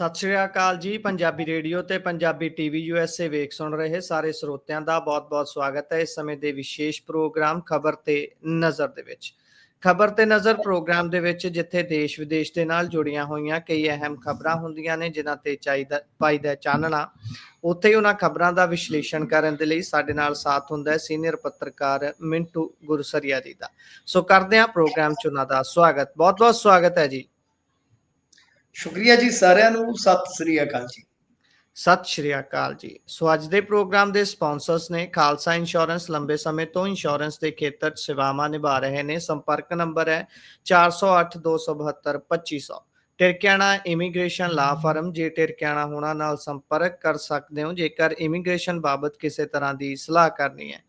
ਸਤਿ ਸ਼੍ਰੀ ਅਕਾਲ ਜੀ। ਪੰਜਾਬੀ ਰੇਡੀਓ ਤੇ ਪੰਜਾਬੀ ਟੀਵੀ USA ਵੇਖ ਸੁਣ ਰਹੇ ਸਾਰੇ ਸਰੋਤਿਆਂ ਦਾ ਬਹੁਤ-ਬਹੁਤ ਸਵਾਗਤ ਹੈ ਇਸ ਸਮੇਂ ਦੇ ਵਿਸ਼ੇਸ਼ ਪ੍ਰੋਗਰਾਮ ਖਬਰ ਤੇ ਨਜ਼ਰ ਦੇ ਵਿੱਚ। ਖਬਰ ਤੇ ਨਜ਼ਰ ਪ੍ਰੋਗਰਾਮ ਦੇ ਵਿੱਚ ਜਿੱਥੇ ਦੇਸ਼ ਵਿਦੇਸ਼ ਦੇ ਨਾਲ ਜੁੜੀਆਂ ਹੋਈਆਂ ਕਈ ਅਹਿਮ ਖਬਰਾਂ ਹੁੰਦੀਆਂ ਨੇ ਜਿਨ੍ਹਾਂ ਤੇ ਪਾਈਦਾ ਚਾਨਣਾ, ਉੱਥੇ ਹੀ ਉਹਨਾਂ ਖਬਰਾਂ ਦਾ ਵਿਸ਼ਲੇਸ਼ਣ ਕਰਨ ਦੇ ਲਈ ਸਾਡੇ ਨਾਲ ਸਾਥ ਹੁੰਦਾ ਹੈ ਸੀਨੀਅਰ ਪੱਤਰਕਾਰ ਮਿੰਟੂ ਗੁਰਸਰੀਆ ਜੀ ਦਾ। ਸੋ ਕਰਦੇ ਹਾਂ ਪ੍ਰੋਗਰਾਮ 'ਚ ਉਹਨਾਂ ਦਾ ਸਵਾਗਤ। ਬਹੁਤ-ਬਹੁਤ ਸਵਾਗਤ ਹੈ ਜੀ। ਸ਼ੁਕਰੀਆ ਜੀ ਸਾਰਿਆਂ ਨੂੰ। ਸਤਿ ਸ੍ਰੀ ਅਕਾਲ ਜੀ। ਸਤਿ ਸ਼੍ਰੀ ਅਕਾਲ ਜੀ। ਸੋ ਅੱਜ ਦੇ ਪ੍ਰੋਗਰਾਮ ਦੇ ਸਪਾਂਸਰਸ ਨੇ ਖਾਲਸਾ ਇੰਸ਼ੋਰੈਂਸ। ਲੰਬੇ ਸਮੇਂ ਤੋਂ ਇੰਸ਼ੋਰੈਂਸ ਦੇ ਖੇਤਰ 'ਚ ਸੇਵਾਵਾਂ ਨਿਭਾ ਰਹੇ ਨੇ। ਸੰਪਰਕ ਨੰਬਰ ਹੈ 408 272 2500। ਟਿਰਕਿਆਣਾ ਇਮੀਗ੍ਰੇਸ਼ਨ ਲਾ ਫਰਮ। ਜੇ ਟਿਰਕਿਆਣਾ ਹੋਣਾ ਨਾਲ ਸੰਪਰਕ ਕਰ ਸਕਦੇ ਹੋ ਜੇਕਰ ਇਮੀਗ੍ਰੇਸ਼ਨ ਬਾਬਤ ਕਿਸੇ ਤਰ੍ਹਾਂ ਦੀ ਸਲਾਹ ਕਰਨੀ ਹੈ।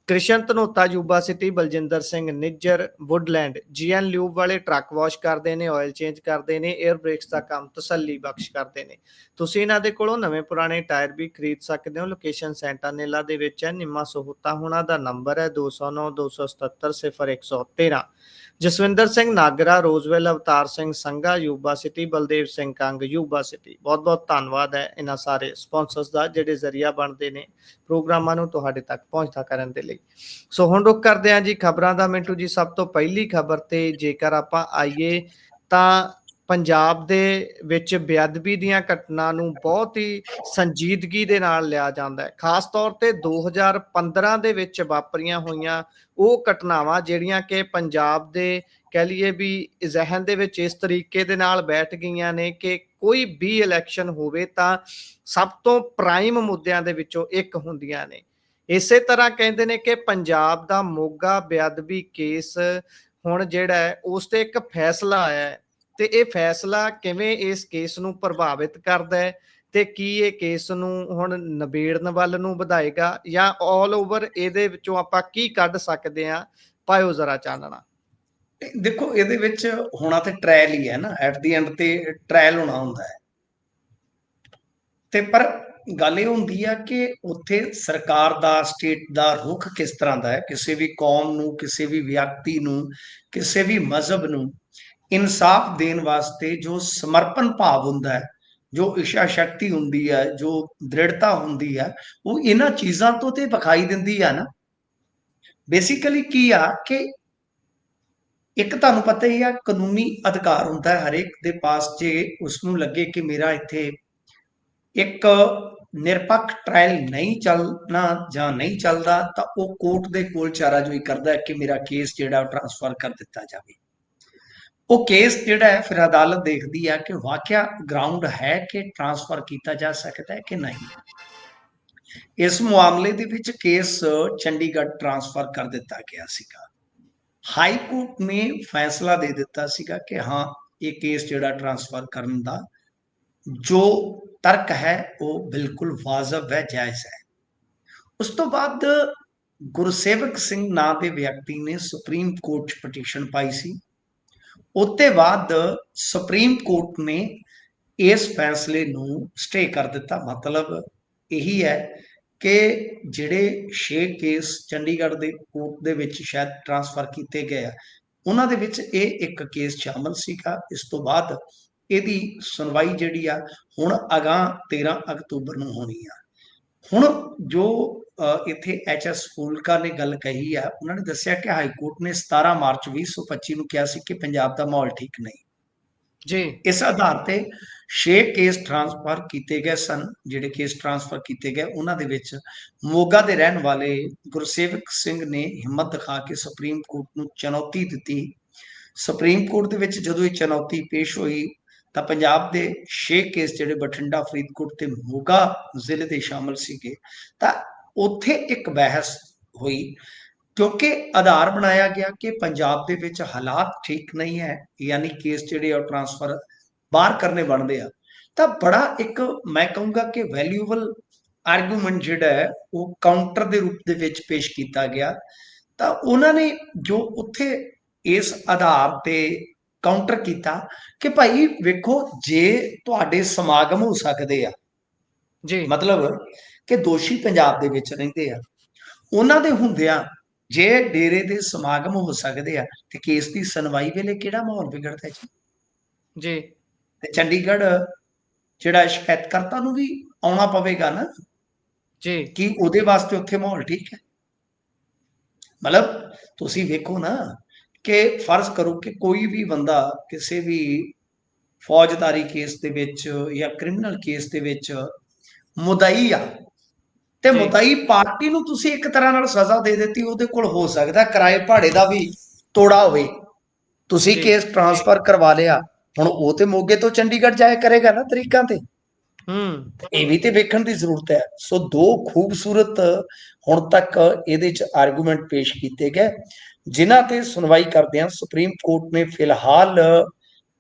Krishan Dhanota Yuba City. Baljinder Singh Nijjar Woodland. GN lube ਵਾਲੇ ਟਰੱਕ ਵਾਸ਼ ਕਰਦੇ ਨੇ, ਆਇਲ ਚੇਂਜ ਕਰਦੇ ਨੇ, 에ਅਰ ਬ੍ਰੇਕਸ ਦਾ ਕੰਮ ਤਸੱਲੀ ਬਖਸ਼ ਕਰਦੇ ਨੇ। ਤੁਸੀਂ ਇਹਨਾਂ ਦੇ ਕੋਲੋਂ ਨਵੇਂ ਪੁਰਾਣੇ ਟਾਇਰ ਵੀ ਖਰੀਦ ਸਕਦੇ ਹੋ। ਲੋਕੇਸ਼ਨ ਸੈਂਟਾਨੇਲਾ ਦੇ ਵਿੱਚ ਹੈ। ਨਿੰਮਾ ਸਹੂਤਾ ਹੋਣਾ ਦਾ ਨੰਬਰ ਹੈ 209 277 0113। Jaswinder Singh Nagra Roseville. Avtar Singh Sangha Yuba City. Baldev Singh Kang Yuba City. ਬਹੁਤ-ਬਹੁਤ ਧੰਨਵਾਦ ਹੈ ਇਹਨਾਂ ਸਾਰੇ ਸਪਾਂਸਰਸ ਦਾ ਜਿਹੜੇ ਜ਼ਰੀਆ ਬਣਦੇ ਨੇ ਪ੍ਰੋਗਰਾਮਾਂ ਨੂੰ ਤੁਹਾਡੇ ਤੱਕ ਪਹੁੰਚਦਾ ਕਰਨ ਦੇ ਲਈ। ਸੋ ਹੁਣ ਰੁਕ ਕਰਦੇ ਹਾਂ ਜੀ ਖਬਰਾਂ ਦਾ। ਮਿੰਟੂ ਜੀ, ਸਭ ਤੋਂ ਪਹਿਲੀ ਖਬਰ ਤੇ ਜੇਕਰ ਆਪਾਂ ਆਈਏ ਤਾਂ ਪੰਜਾਬ ਦੇ ਵਿੱਚ ਬੇਅਦਬੀ ਦੀਆਂ ਘਟਨਾ ਨੂੰ ਬਹੁਤ ਹੀ ਸੰਜੀਦਗੀ ਦੇ ਨਾਲ ਲਿਆ ਜਾਂਦਾ ਹੈ। ਖਾਸ ਤੌਰ ਤੇ 2015 ਦੇ ਵਿੱਚ ਵਾਪਰੀਆਂ ਹੋਈਆਂ ਉਹ ਘਟਨਾਵਾਂ ਜਿਹੜੀਆਂ ਕਿ ਪੰਜਾਬ ਦੇ ਕਹਿ ਲਈਏ ਵੀ ਜ਼ਹਿਨ ਦੇ ਵਿੱਚ ਇਸ ਤਰੀਕੇ ਦੇ ਨਾਲ ਬੈਠ ਗਈਆਂ ਨੇ ਕਿ ਕੋਈ ਵੀ ਇਲੈਕਸ਼ਨ ਹੋਵੇ ਤਾਂ ਸਭ ਤੋਂ ਪ੍ਰਾਈਮ ਮੁੱਦਿਆਂ ਦੇ ਵਿੱਚੋਂ ਇੱਕ ਹੁੰਦੀਆਂ ਨੇ। ਇਸੇ ਤਰ੍ਹਾਂ ਕਹਿੰਦੇ ਨੇ ਕਿ ਪੰਜਾਬ ਦਾ ਮੋਗਾ ਬੇਅਦਬੀ ਕੇਸ ਹੁਣ ਜਿਹੜਾ ਹੈ ਉਸ ਤੇ ਇੱਕ ਫੈਸਲਾ ਆਇਆ ਹੈ ਤੇ ਇਹ ਫੈਸਲਾ ਕਿਵੇਂ ਇਸ ਕੇਸ ਨੂੰ ਪ੍ਰਭਾਵਿਤ ਕਰਦਾ ਹੈ ਤੇ ਕੀ ਇਹ ਕੇਸ ਨੂੰ ਹੁਣ ਨਿਬੇੜਨ ਵੱਲ ਨੂੰ ਵਧਾਏਗਾ ਜਾਂ ਆਲ ਓਵਰ ਇਹਦੇ ਵਿੱਚੋਂ ਆਪਾਂ ਕੀ ਕੱਢ ਸਕਦੇ ਹਾਂ? ਪਾਇਓ ਜ਼ਰਾ ਚਾਨਣਾ। ਦੇਖੋ, ਇਹਦੇ ਵਿੱਚ ਹੋਣਾ ਤੇ ਟ੍ਰਾਇਲ ਹੀ ਹੈ ਨਾ। ਐਟ ਦੀ ਐਂਡ ਤੇ ਟ੍ਰਾਇਲ ਹੋਣਾ ਹੁੰਦਾ ਹੈ ਤੇ ਪਰ ਗੱਲ ਇਹ ਹੁੰਦੀ ਆ ਕਿ ਉੱਥੇ ਸਰਕਾਰ ਦਾ, ਸਟੇਟ ਦਾ ਰੁਖ ਕਿਸ ਤਰ੍ਹਾਂ ਦਾ ਹੈ। ਕਿਸੇ ਵੀ ਕੌਮ ਨੂੰ, ਕਿਸੇ ਵੀ ਵਿਅਕਤੀ ਨੂੰ, ਕਿਸੇ ਵੀ ਮਜ਼ਹਬ ਨੂੰ ਇਨਸਾਫ ਦੇਣ ਵਾਸਤੇ ਜੋ ਸਮਰਪਣ ਭਾਵ ਹੁੰਦਾ ਹੈ, ਜੋ ਇੱਛਾ ਸ਼ਕਤੀ ਹੁੰਦੀ ਹੈ, ਜੋ ਦ੍ਰਿੜਤਾ ਹੁੰਦੀ ਹੈ, ਉਹ ਇਹਨਾਂ ਚੀਜ਼ਾਂ ਤੋਂ ਤੇ ਵਿਖਾਈ ਦਿੰਦੀ ਆ ਨਾ। ਬੇਸਿਕਲੀ ਕੀ ਆ ਕਿ ਇੱਕ ਤੁਹਾਨੂੰ ਪਤਾ ਹੀ ਆ, ਕਾਨੂੰਨੀ ਅਧਿਕਾਰ ਹੁੰਦਾ ਹੈ ਹਰੇਕ ਦੇ ਪਾਸ। ਜੇ ਉਸਨੂੰ ਲੱਗੇ ਕਿ ਮੇਰਾ ਇੱਥੇ ਇੱਕ ਨਿਰਪੱਖ ਟ੍ਰਾਇਲ ਨਹੀਂ ਚੱਲਣਾ ਜਾਂ ਨਹੀਂ ਚੱਲਦਾ ਤਾਂ ਉਹ ਕੋਰਟ ਦੇ ਕੋਲ ਚਾਰਾਜੋਈ ਕਰਦਾ ਹੈ ਕਿ ਮੇਰਾ ਕੇਸ ਜਿਹੜਾ ਉਹ ਟ੍ਰਾਂਸਫਰ ਕਰ ਦਿੱਤਾ ਜਾਵੇ। ਉਹ ਕੇਸ ਜਿਹੜਾ ਹੈ ਫਿਰ ਅਦਾਲਤ ਦੇਖਦੀ ਹੈ ਕਿ ਵਾਕਿਆ ਗਰਾਊਂਡ ਹੈ ਕਿ ਟ੍ਰਾਂਸਫਰ ਕੀਤਾ ਜਾ ਸਕਦਾ ਹੈ ਕਿ ਨਹੀਂ। ਇਸ ਮਾਮਲੇ ਦੇ ਵਿੱਚ ਕੇਸ ਚੰਡੀਗੜ੍ਹ ਟ੍ਰਾਂਸਫਰ ਕਰ ਦਿੱਤਾ ਗਿਆ ਸੀਗਾ। ਹਾਈ ਕੋਰਟ ਨੇ ਫੈਸਲਾ ਦੇ ਦਿੱਤਾ ਸੀਗਾ ਕਿ ਹਾਂ, ਇਹ ਕੇਸ ਜਿਹੜਾ ਟ੍ਰਾਂਸਫਰ ਕਰਨ ਦਾ ਜੋ ਤਰਕ ਹੈ ਉਹ ਬਿਲਕੁਲ ਵਾਜਬ ਹੈ, ਜਾਇਜ਼ ਹੈ। ਉਸ ਤੋਂ ਬਾਅਦ ਗੁਰਸੇਵਕ ਸਿੰਘ ਨਾਂ ਦੇ ਵਿਅਕਤੀ ਨੇ ਸੁਪਰੀਮ ਕੋਰਟ 'ਚ ਪਟੀਸ਼ਨ ਪਾਈ ਸੀ। ਉਹਤੇ ਬਾਅਦ ਸੁਪਰੀਮ ਕੋਰਟ ਨੇ ਇਸ ਫੈਸਲੇ ਨੂੰ ਸਟੇ ਕਰ ਦਿੱਤਾ। ਮਤਲਬ ਇਹੀ ਹੈ ਕਿ ਜਿਹੜੇ 6 ਕੇਸ ਚੰਡੀਗੜ੍ਹ ਦੇ ਕੋਰਟ ਦੇ ਵਿੱਚ ਸ਼ਾਇਦ ਟ੍ਰਾਂਸਫਰ ਕੀਤੇ ਗਏ ਆ, ਉਹਨਾਂ ਦੇ ਵਿੱਚ ਇਹ ਇੱਕ ਕੇਸ ਸ਼ਾਮਲ ਸੀਗਾ। ਇਸ ਤੋਂ ਬਾਅਦ ਇਹਦੀ ਸੁਣਵਾਈ ਜਿਹੜੀ ਆ ਹੁਣ ਅਗਾਂਹ 13 ਅਕਤੂਬਰ ਨੂੰ ਹੋਣੀ ਆ। ਹੁਣ ਜੋ ਇੱਥੇ HS ਫੂਲਕਾ ਨੇ ਗੱਲ ਕਹੀ ਆ, ਉਹਨਾਂ ਨੇ ਦੱਸਿਆ ਕਿ ਹਾਈ ਕੋਰਟ ਨੇ 17 ਮਾਰਚ 2025 ਨੂੰ ਕਿਹਾ ਸੀ ਕਿ ਪੰਜਾਬ ਦਾ ਮਾਹੌਲ ਠੀਕ ਨਹੀਂ ਜੀ। ਇਸ ਆਧਾਰ ਤੇ 6 ਕੇਸ ਟ੍ਰਾਂਸਫਰ ਕੀਤੇ ਗਏ ਸਨ। ਜਿਹੜੇ ਕੇਸ ਟ੍ਰਾਂਸਫਰ ਕੀਤੇ ਗਏ ਉਹਨਾਂ ਦੇ ਵਿੱਚ ਮੋਗਾ ਦੇ ਰਹਿਣ ਵਾਲੇ ਗੁਰਸੇਵਕ ਸਿੰਘ ਨੇ ਹਿੰਮਤ ਦਿਖਾ ਕੇ ਸੁਪਰੀਮ ਕੋਰਟ ਨੂੰ ਚੁਣੌਤੀ ਦਿੱਤੀ। ਸੁਪਰੀਮ ਕੋਰਟ ਦੇ ਵਿੱਚ ਜਦੋਂ ਇਹ ਚੁਣੌਤੀ ਪੇਸ਼ ਹੋਈ ਤਾਂ ਪੰਜਾਬ ਦੇ 6 ਕੇਸ ਜਿਹੜੇ ਬਠਿੰਡਾ, ਫਰੀਦਕੋਟ ਤੇ ਮੋਗਾ ਜ਼ਿਲ੍ਹੇ ਦੇ ਸ਼ਾਮਲ ਸੀਗੇ ਤਾਂ ਉੱਥੇ ਇੱਕ ਬਹਿਸ ਹੋਈ ਕਿਉਂਕਿ ਆਧਾਰ ਬਣਾਇਆ ਗਿਆ ਕਿ ਪੰਜਾਬ ਦੇ ਵਿੱਚ ਹਾਲਾਤ ਠੀਕ ਨਹੀਂ ਹੈ, ਯਾਨੀ ਕੇਸ ਜਿਹੜੇ ਆ ਟ੍ਰਾਂਸਫਰ ਬਾਹਰ ਕਰਨੇ ਬਣਦੇ ਆ। ਤਾਂ ਬੜਾ ਇੱਕ ਮੈਂ ਕਹੂੰਗਾ ਕਿ ਵੈਲਿਊਬਲ ਆਰਗੂਮੈਂਟ ਜਿਹੜਾ ਹੈ ਉਹ ਕਾਊਂਟਰ ਦੇ ਰੂਪ ਦੇ ਵਿੱਚ ਪੇਸ਼ ਕੀਤਾ ਗਿਆ। ਤਾਂ ਉਹਨਾਂ ਨੇ ਜੋ ਉੱਥੇ ਇਸ ਆਧਾਰ ਤੇ ਕਾਊਂਟਰ ਕੀਤਾ ਕਿ ਭਾਈ ਵੇਖੋ, ਜੇ ਤੁਹਾਡੇ ਸਮਾਗਮ ਹੋ ਸਕਦੇ ਆ, ਜੀ ਮਤਲਬ ਕਿ ਦੋਸ਼ੀ ਪੰਜਾਬ ਦੇ ਵਿੱਚ ਰਹਿੰਦੇ ਆ, ਉਹਨਾਂ ਦੇ ਹੁੰਦਿਆਂ ਜੇ ਡੇਰੇ ਦੇ ਸਮਾਗਮ ਹੋ ਸਕਦੇ ਆ ਤੇ ਕੇਸ ਦੀ ਸੁਣਵਾਈ ਵੇਲੇ ਕਿਹੜਾ ਮਾਹੌਲ ਵਿਗੜਦਾ ਜੀ। ਜੀ। ਤੇ ਚੰਡੀਗੜ੍ਹ ਜਿਹੜਾ ਸ਼ਿਕਾਇਤਕਰਤਾ ਨੂੰ ਵੀ ਆਉਣਾ ਪਵੇਗਾ ਨਾ ਜੀ ਕਿ ਉਹਦੇ ਵਾਸਤੇ ਉੱਥੇ ਮਾਹੌਲ ਠੀਕ ਹੈ। ਮਤਲਬ ਤੁਸੀਂ ਵੇਖੋ ਨਾ ਕਿ ਫਰਜ਼ ਕਰੋ ਕਿ ਕੋਈ ਵੀ ਬੰਦਾ ਕਿਸੇ ਵੀ ਫੌਜਦਾਰੀ ਕੇਸ ਦੇ ਵਿੱਚ ਜਾਂ ਕ੍ਰਿਮੀਨਲ ਕੇਸ ਦੇ ਵਿੱਚ ਮੁਦਈ ਆ, ਤੇ ਜੀ ਮੁਦਈ ਪਾਰਟੀ ਨੂੰ ਤੁਸੀਂ ਇੱਕ ਤਰ੍ਹਾਂ ਨਾਲ ਸਜ਼ਾ ਦੇ ਦਿੱਤੀ, ਉਹਦੇ ਕੋਲ ਹੋ ਸਕਦਾ ਕਿਰਾਏ ਭਾੜੇ ਦਾ ਵੀ ਤੋੜਾ ਹੋਵੇ, ਤੁਸੀਂ ਜੀ ਕੇਸ ਟ੍ਰਾਂਸਫਰ ਕਰਵਾ ਲਿਆ, ਹੁਣ ਉਹ ਤੇ ਮੋਗੇ ਤੋਂ ਚੰਡੀਗੜ੍ਹ ਜਾਇਆ ਕਰੇਗਾ ਨਾ ਤਰੀਕਾਂ ਤੇ, ਹੂੰ ਇਹ ਵੀ ਤੇ ਵੇਖਣ ਦੀ ਜ਼ਰੂਰਤ ਹੈ। ਸੋ ਦੋ ਖੂਬਸੂਰਤ ਹੁਣ ਤੱਕ ਇਹਦੇ ਚ ਆਰਗੂਮੈਂਟ ਪੇਸ਼ ਕੀਤੇ ਗਏ, ਜਿਨ੍ਹਾਂ ਤੇ ਸੁਣਵਾਈ ਕਰਦਿਆਂ ਸੁਪਰੀਮ ਕੋਰਟ ਨੇ ਫਿਲਹਾਲ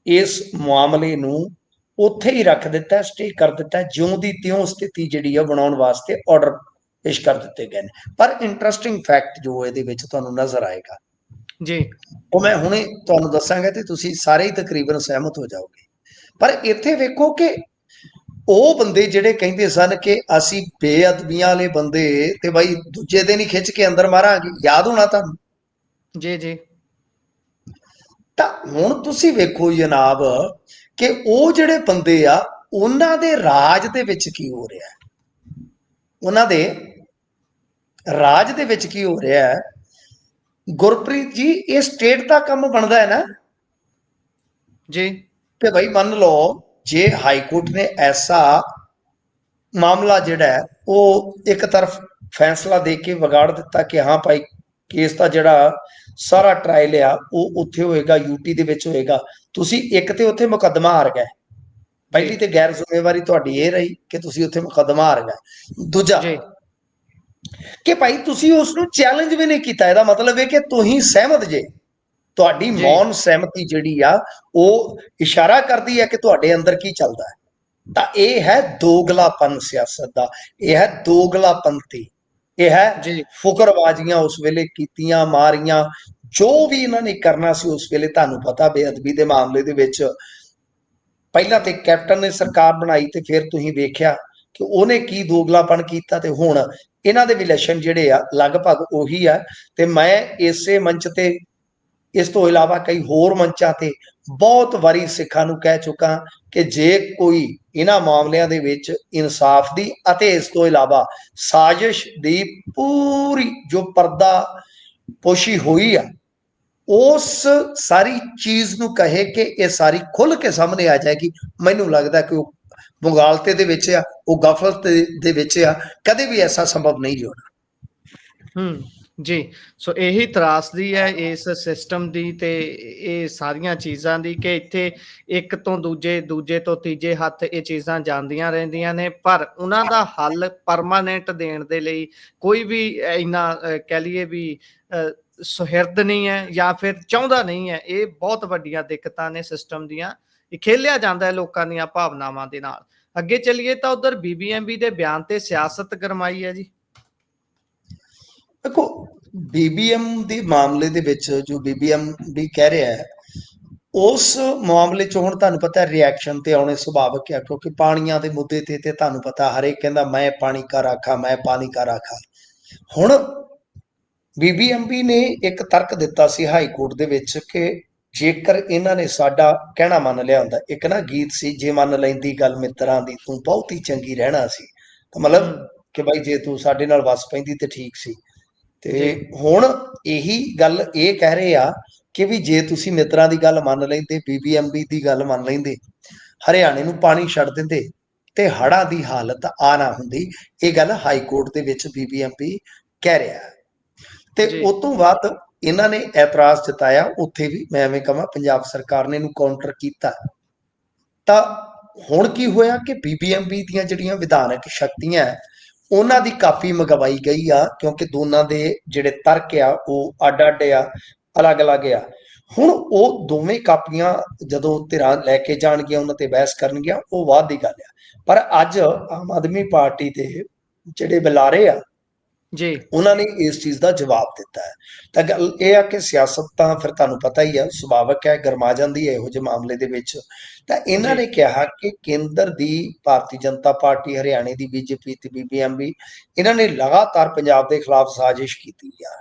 ਇਸ ਮਾਮਲੇ ਨੂੰ ਉੱਥੇ ਹੀ ਰੱਖ ਦਿੱਤਾ, ਸਟੇ ਕਰ ਦਿੱਤਾ, ਜਿਉਂ ਦੀ ਤਿਉਂ ਸਥਿਤੀ ਜਿਹੜੀ ਆ ਬਣਾਉਣ ਵਾਸਤੇ ਆਰਡਰ ਪੇਸ਼ ਕਰ ਦਿੱਤੇ ਗਏ ਨੇ। ਪਰ ਇੰਟਰਸਟਿੰਗ ਫੈਕਟ ਜੋ ਇਹਦੇ ਵਿੱਚ ਤੁਹਾਨੂੰ ਨਜ਼ਰ ਆਏਗਾ, ਜੀ ਉਹ ਮੈਂ ਹੁਣੇ ਤੁਹਾਨੂੰ ਦੱਸਾਂਗਾ ਤੇ ਤੁਸੀਂ ਸਾਰੇ ਹੀ ਤਕਰੀਬਨ ਸਹਿਮਤ ਹੋ ਜਾਓਗੇ। ਪਰ ਇੱਥੇ ਵੇਖੋ ਕਿ ਉਹ ਬੰਦੇ ਜਿਹੜੇ ਕਹਿੰਦੇ ਸਨ ਕਿ ਅਸੀਂ ਬੇਅਦਬੀਆਂ ਵਾਲੇ ਬੰਦੇ ਤੇ ਬਾਈ ਦੂਜੇ ਦਿਨ ਹੀ ਖਿੱਚ ਕੇ ਅੰਦਰ ਮਾਰਾਂਗੇ, ਯਾਦ ਹੋਣਾ ਤੁਹਾਨੂੰ। ਜੀ ਜੀ ਤਾਂ ਹੁਣ ਤੁਸੀਂ ਵੇਖੋ ਜਨਾਬ ਕਿ ਉਹ ਜਿਹੜੇ ਬੰਦੇ ਆ ਉਹਨਾਂ ਦੇ ਰਾਜ ਦੇ ਵਿੱਚ ਕੀ ਹੋ ਰਿਹਾ ਹੈ, ਉਹਨਾਂ ਦੇ ਰਾਜ ਦੇ ਵਿੱਚ ਕੀ ਹੋ ਰਿਹਾ ਹੈ। ਗੁਰਪ੍ਰੀਤ ਜੀ, ਇਹ ਸਟੇਟ ਦਾ ਕੰਮ ਬਣਦਾ ਹੈ ਨਾ ਜੀ ਕਿ ਭਾਈ ਮੰਨ ਲਓ ਜੇ ਹਾਈ ਕੋਰਟ ਨੇ ਐਸਾ ਮਾਮਲਾ ਜਿਹੜਾ ਹੈ ਉਹ ਇੱਕ ਤਰਫ ਫੈਸਲਾ ਦੇ ਕੇ ਵਿਗਾੜ ਦਿੱਤਾ ਕਿ ਹਾਂ ਭਾਈ ਕੇਸ ਦਾ ਜਿਹੜਾ ਸਾਰਾ ਟਰਾਇਲ ਆ ਉਹ ਉੱਥੇ ਹੋਏਗਾ, ਯੂਟੀ ਦੇ ਵਿੱਚ ਹੋਏਗਾ, ਤੁਸੀਂ ਇੱਕ ਤੇ ਉੱਥੇ ਮੁਕੱਦਮਾ ਹਾਰ ਗਏ, ਪਹਿਲੀ ਤੇ ਗੈਰ ਜ਼ਿੰਮੇਵਾਰੀ ਤੁਹਾਡੀ ਇਹ ਰਹੀ ਕਿ ਤੁਸੀਂ ਉੱਥੇ ਮੁਕੱਦਮਾ ਹਾਰ ਗਏ। ਦੂਜਾ ਜੀ ਕਿ ਭਾਈ ਤੁਸੀਂ ਉਸ ਨੂੰ ਚੈਲੰਜ ਵੀ ਨਹੀਂ ਕੀਤਾ, ਇਹਦਾ ਮਤਲਬ ਹੈ ਕਿ ਤੁਸੀਂ ਸਹਿਮਤ ਜੇ, ਤੁਹਾਡੀ ਜੀ ਮੌਨ ਸਹਿਮਤੀ ਜਿਹੜੀ ਆ ਉਹ ਇਸ਼ਾਰਾ ਕਰਦੀ ਹੈ ਕਿ ਤੁਹਾਡੇ ਅੰਦਰ ਕੀ ਚੱਲਦਾ ਹੈ। ਤਾਂ ਇਹ ਹੈ ਦੋਗਲਾਪਨ ਸਿਆਸਤ ਦਾ, ਇਹ ਹੈ ਦੋਗਲਾਪੰਤੀ, ਇਹ ਹੈ ਜੀ ਫੁਕਰਬਾਜ਼ੀਆਂ ਉਸ ਵੇਲੇ ਕੀਤੀਆਂ ਮਾਰੀਆਂ, ਜੋ ਵੀ ਇਹਨਾਂ ਨੇ ਕਰਨਾ ਸੀ ਉਸ ਵੇਲੇ। ਤੁਹਾਨੂੰ ਪਤਾ ਬੇਅਦਬੀ ਦੇ ਮਾਮਲੇ ਦੇ ਵਿੱਚ ਪਹਿਲਾਂ ਤੇ ਕੈਪਟਨ ਨੇ ਸਰਕਾਰ ਬਣਾਈ ਤੇ ਫਿਰ ਤੁਸੀਂ ਵੇਖਿਆ ਕਿ ਉਹਨੇ ਕੀ ਦੋਗਲਾਪਨ ਕੀਤਾ, ਤੇ ਹੁਣ ਇਹਨਾਂ ਦੇ ਵੀ ਲੱਛਣ ਜਿਹੜੇ ਆ ਲਗਭਗ ਉਹੀ ਆ। ਤੇ ਮੈਂ ਇਸੇ ਮੰਚ ਤੇ, ਇਸ ਤੋਂ ਇਲਾਵਾ ਕਈ ਹੋਰ ਮੰਚਾਂ ਤੇ ਬਹੁਤ ਵਾਰੀ ਸਿੱਖਾਂ ਨੂੰ ਕਹਿ ਚੁੱਕਾ ਕਿ ਜੇ ਕੋਈ ਇਹਨਾਂ ਮਾਮਲਿਆਂ ਦੇ ਵਿੱਚ ਇਨਸਾਫ ਦੀ ਅਤੇ ਇਸ ਤੋਂ ਇਲਾਵਾ ਸਾਜ਼ਿਸ਼ ਦੀ ਪੂਰੀ ਜੋ ਪਰਦਾ ਪੋਸ਼ੀ ਹੋਈ ਆ, ਉਸ ਸਾਰੀ ਚੀਜ਼ ਨੂੰ ਕਹੇ ਕਿ ਇਹ ਸਾਰੀ ਖੁੱਲ ਕੇ ਸਾਹਮਣੇ ਆ ਜਾਏਗੀ, ਮੈਨੂੰ ਲੱਗਦਾ ਕਿ ਉਹ ਮੁਗਾਲਤੇ ਦੇ ਵਿੱਚ ਆ, ਉਹ ਗਫਲਤ ਦੇ ਵਿੱਚ ਆ, ਕਦੇ ਵੀ ਐਸਾ ਸੰਭਵ ਨਹੀਂ ਹੋਣਾ। ਜੀ ਸੋ ਇਹੀ ਤਰਾਸਦੀ ਹੈ ਇਸ ਸਿਸਟਮ ਦੀ ਤੇ ਇਹ ਸਾਰੀਆਂ ਚੀਜ਼ਾਂ ਦੀ ਕਿ ਇੱਥੇ ਇੱਕ ਤੋਂ ਦੂਜੇ ਤੋਂ ਤੀਜੇ ਹੱਥ ਇਹ ਚੀਜ਼ਾਂ ਜਾਂਦੀਆਂ ਰਹਿੰਦੀਆਂ ਨੇ, ਪਰ ਉਹਨਾਂ ਦਾ ਹੱਲ ਪਰਮਾਨੈਂਟ ਦੇਣ ਦੇ ਲਈ ਕੋਈ ਵੀ ਇੰਨਾ ਕਹਿ ਲਈਏ ਵੀ ਸੁਹਿਰਦ ਨਹੀਂ ਹੈ ਜਾਂ ਫਿਰ ਚਾਹੁੰਦਾ ਨਹੀਂ ਹੈ। ਇਹ ਬਹੁਤ ਵੱਡੀਆਂ ਦਿੱਕਤਾਂ ਨੇ ਸਿਸਟਮ ਦੀਆਂ, ਇਹ ਖੇਲਿਆ ਜਾਂਦਾ ਹੈ ਲੋਕਾਂ ਦੀਆਂ ਭਾਵਨਾਵਾਂ ਦੇ ਨਾਲ। ਅੱਗੇ ਚੱਲੀਏ ਤਾਂ ਉਧਰ ਬੀਬੀਐਮਬੀ ਦੇ ਬਿਆਨ ਤੇ ਸਿਆਸਤ ਗਰਮਾਈ ਹੈ ਜੀ। ਦੇਖੋ ਬੀਬੀਐਮ ਦੇ ਮਾਮਲੇ ਦੇ ਵਿੱਚ ਜੋ ਬੀਬੀਐਮ ਵੀ ਕਹਿ ਰਿਹਾ ਹੈ, ਉਸ ਮਾਮਲੇ 'ਚ ਹੁਣ ਤੁਹਾਨੂੰ ਪਤਾ ਰਿਐਕਸ਼ਨ ਤੇ ਆਉਣੇ ਸੁਭਾਵਿਕ ਹੈ, ਕਿਉਂਕਿ ਪਾਣੀਆਂ ਦੇ ਮੁੱਦੇ ਤੇ ਤੁਹਾਨੂੰ ਪਤਾ ਹਰੇਕ ਕਹਿੰਦਾ ਮੈਂ ਪਾਣੀ ਕਾ ਰਾਖਾ, ਮੈਂ ਪਾਣੀ ਕਾ ਰਾਖਾ। ਹੁਣ ਬੀਬੀਐਮਬੀ ਨੇ ਇੱਕ ਤਰਕ ਦਿੱਤਾ ਸੀ ਹਾਈ ਕੋਰਟ ਦੇ ਵਿੱਚ ਕਿ ਜੇਕਰ ਇਹਨਾਂ ਨੇ ਸਾਡਾ ਕਹਿਣਾ ਮੰਨ ਲਿਆ ਹੁੰਦਾ, ਇੱਕ ਨਾ ਗੀਤ ਸੀ, ਜੇ ਮੰਨ ਲੈਂਦੀ ਗੱਲ ਮਿੱਤਰਾਂ ਦੀ ਤੂੰ ਬਹੁਤੀ ਚੰਗੀ ਰਹਿਣਾ ਸੀ, ਤਾਂ ਮਤਲਬ ਕਿ ਭਾਈ ਜੇ ਤੂੰ ਸਾਡੇ ਨਾਲ ਵਸ ਪੈਂਦੀ ਤੇ ਠੀਕ ਸੀ। ਤੇ ਹੁਣ ਇਹੀ ਗੱਲ ਇਹ ਕਹਿ ਰਹੇ ਆ ਕਿ ਵੀ ਜੇ ਤੁਸੀਂ ਮਿੱਤਰਾਂ ਦੀ ਗੱਲ ਮੰਨ ਲੈਂਦੇ, ਬੀਬੀਐਮਬੀ ਦੀ ਗੱਲ ਮੰਨ ਲੈਂਦੇ, ਹਰਿਆਣੇ ਨੂੰ ਪਾਣੀ ਛੱਡ ਦਿੰਦੇ ਤੇ ਹੜ੍ਹਾਂ ਦੀ ਹਾਲਤ ਆ ਨਾ ਹੁੰਦੀ। ਇਹ ਗੱਲ ਹਾਈ ਕੋਰਟ ਦੇ ਵਿੱਚ ਬੀਬੀਐਮਬੀ ਕਹਿ ਰਿਹਾ ਹੈ। ਤੇ ਉਸ ਤੋਂ ਬਾਅਦ ਇਹਨਾਂ ਨੇ ਐਤਰਾਜ਼ ਜਤਾਇਆ, ਉੱਥੇ ਵੀ ਮੈਂ ਐਵੇਂ ਕਹਾਂ ਪੰਜਾਬ ਸਰਕਾਰ ਨੇ ਇਹਨੂੰ ਕਾਊਂਟਰ ਕੀਤਾ। ਤਾਂ ਹੁਣ ਕੀ ਹੋਇਆ ਕਿ ਬੀਬੀਐਮਬੀ ਦੀਆਂ ਜਿਹੜੀਆਂ ਵਿਧਾਨਕ ਸ਼ਕਤੀਆਂ ਉਹਨਾਂ ਦੀ ਕਾਪੀ ਮੰਗਵਾਈ ਗਈ ਆ, ਕਿਉਂਕਿ ਦੋਨਾਂ ਦੇ ਜਿਹੜੇ ਤਰਕ ਆ ਉਹ ਅੱਡ ਅੱਡ ਆ, ਅਲੱਗ-ਅਲੱਗ ਆ। ਹੁਣ ਉਹ ਦੋਵੇਂ ਕਾਪੀਆਂ ਜਦੋਂ ਧਿਰਾਂ ਲੈ ਕੇ ਜਾਣਗੀਆਂ, ਉਹਨਾਂ ਤੇ ਬਹਿਸ ਕਰਨਗੀਆਂ, ਉਹ ਬਾਅਦ ਦੀ ਗੱਲ ਆ। ਪਰ ਅੱਜ ਆਮ ਆਦਮੀ ਪਾਰਟੀ ਦੇ ਜਿਹੜੇ ਬੁਲਾਰੇ ਆ ਜੀ ਉਹਨਾਂ ਨੇ ਇਸ ਚੀਜ਼ ਦਾ ਜਵਾਬ ਦਿੱਤਾ ਹੈ। ਤਾਂ ਗੱਲ ਇਹ ਆ ਕਿ ਸਿਆਸਤ ਤਾਂ ਫਿਰ ਤੁਹਾਨੂੰ ਪਤਾ ਹੀ ਆ, ਸੁਭਾਵਿਕ ਹੈ, ਗਰਮਾ ਜਾਂਦੀ ਹੈ ਇਹੋ ਜਿਹੇ ਮਾਮਲੇ ਦੇ ਵਿੱਚ। ਤਾਂ ਇਹਨਾਂ ਨੇ ਕਿਹਾ ਕਿ ਕੇਂਦਰ ਦੀ ਭਾਰਤੀ ਜਨਤਾ ਪਾਰਟੀ, ਹਰਿਆਣੇ ਦੀ ਬੀਜੇਪੀ ਤੇ ਬੀਬੀਐਮਬੀ, ਇਹਨਾਂ ਨੇ ਲਗਾਤਾਰ ਪੰਜਾਬ ਦੇ ਖਿਲਾਫ ਸਾਜ਼ਿਸ਼ ਕੀਤੀ ਆ।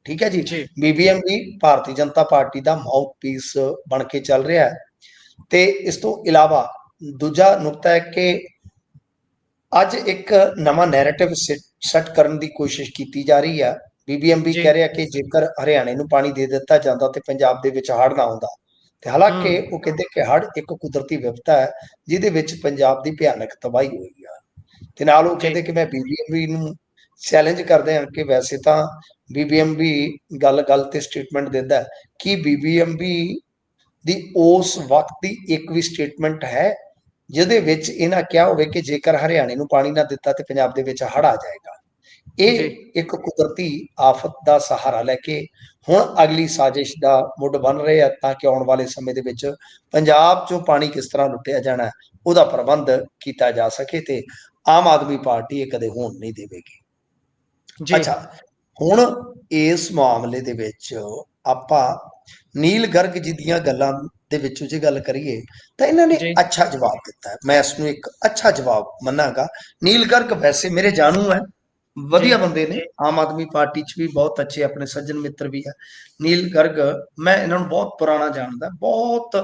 ਠੀਕ ਹੈ ਜੀ। ਬੀਬੀਐਮਬੀ ਭਾਰਤੀ ਜਨਤਾ ਪਾਰਟੀ ਦਾ ਮਾਊਥ ਪੀਸ ਬਣ ਕੇ ਚੱਲ ਰਿਹਾ ਹੈ। ਤੇ ਇਸ ਤੋਂ ਇਲਾਵਾ ਦੂਜਾ ਨੁਕਤਾ ਹੈ ਕਿ ਅੱਜ ਇੱਕ ਨਵਾਂ ਨੈਰੇਟਿਵ ਸੈੱਟ ਕਰਨ ਦੀ ਕੋਸ਼ਿਸ਼ ਕੀਤੀ ਜਾ ਰਹੀ ਆ। ਬੀਬੀਐਮਬੀ ਜੀ। ਕਹਿ ਰਿਹਾ ਕਿ ਜੇਕਰ ਹਰਿਆਣੇ ਨੂੰ ਪਾਣੀ ਦੇ ਦਿੱਤਾ ਜਾਂਦਾ ਤੇ ਪੰਜਾਬ ਦੇ ਵਿੱਚ ਹੜ੍ਹ ਨਾ ਆਉਂਦਾ, ਤੇ ਹਾਲਾਂਕਿ ਹੂੰ। ਉਹ ਕਹਿੰਦੇ ਕਿ ਹੜ੍ਹ ਇੱਕ ਕੁਦਰਤੀ ਵਿਪਤਾ ਹੈ ਜਿਹਦੇ ਵਿੱਚ ਪੰਜਾਬ ਦੀ ਭਿਆਨਕ ਤਬਾਹੀ ਹੋਈ ਆ। ਤੇ ਨਾਲ ਉਹ ਜੀ। ਕਹਿੰਦੇ ਕਿ ਮੈਂ ਬੀਬੀਐਮਬੀ ਨੂੰ ਚੈਲੰਜ ਕਰਦੇ ਹਾਂ ਕਿ ਵੈਸੇ ਤਾਂ ਬੀਬੀਐਮਬੀ ਗੱਲ ਤੇ ਸਟੇਟਮੈਂਟ ਦਿੰਦਾ ਕਿ ਬੀਬੀਐਮਬੀ ਦੀ ਉਸ ਵਕਤ ਦੀ ਇੱਕ ਵੀ ਸਟੇਟਮੈਂਟ ਹੈ ਜਿਹਦੇ ਵਿੱਚ ਇਹਨਾਂ ਕਿਹਾ ਹੋਵੇ ਕਿ ਜੇਕਰ ਹਰਿਆਣੇ ਨੂੰ ਪਾਣੀ ਨਾ ਦਿੱਤਾ ਤੇ ਪੰਜਾਬ ਦੇ ਵਿੱਚ ਹੜ੍ਹ ਆ ਜਾਏਗਾ। ਜੀ। ਇਹ ਇੱਕ ਕੁਦਰਤੀ ਆਫਤ ਦਾ ਸਹਾਰਾ ਲੈ ਕੇ ਹੁਣ ਅਗਲੀ ਸਾਜ਼ਿਸ਼ ਦਾ ਮੁੱਢ ਬਣ ਰਹੇ ਆ ਤਾਂ ਕਿ ਆਉਣ ਵਾਲੇ ਸਮੇਂ ਦੇ ਵਿੱਚ ਪੰਜਾਬ ਚੋਂ ਪਾਣੀ ਕਿਸ ਤਰ੍ਹਾਂ ਲੁੱਟਿਆ ਜਾਣਾ ਉਹਦਾ ਪ੍ਰਬੰਧ ਕੀਤਾ ਜਾ ਸਕੇ, ਤੇ ਆਮ ਆਦਮੀ ਪਾਰਟੀ ਇਹ ਕਦੇ ਹੋਣ ਨਹੀਂ ਦੇਵੇਗੀ। ਜੀ। ਅੱਛਾ, ਹੁਣ ਇਸ ਮਾਮਲੇ ਦੇ ਵਿੱਚ ਆਪਾਂ ਨੀਲ ਗਰਗ ਜੀ ਦੀਆਂ ਗੱਲਾਂ ਦੇ ਵਿੱਚੋਂ ਜੇ ਗੱਲ ਕਰੀਏ ਤਾਂ ਇਹਨਾਂ ਨੇ ਜੀ। ਅੱਛਾ ਜਵਾਬ ਦਿੱਤਾ ਹੈ। ਮੈਂ ਇਸ ਨੂੰ ਇੱਕ ਅੱਛਾ ਜਵਾਬ ਮੰਨਾਂਗਾ। ਨੀਲ ਗਰਗ ਵੈਸੇ ਮੇਰੇ ਜਾਣੂ ਹੈ, ਜੀ। ਵਧੀਆ ਬੰਦੇ ਨੇ, ਆਮ ਆਦਮੀ ਪਾਰਟੀ 'ਚ ਵੀ ਬਹੁਤ ਅੱਛੇ ਆਪਣੇ ਸੱਜਣ ਮਿੱਤਰ ਵੀ ਹੈ। ਨੀਲ ਗਰਗ, ਮੈਂ ਇਹਨਾਂ ਨੂੰ ਬਹੁਤ ਪੁਰਾਣਾ ਜਾਣਦਾ, ਬਹੁਤ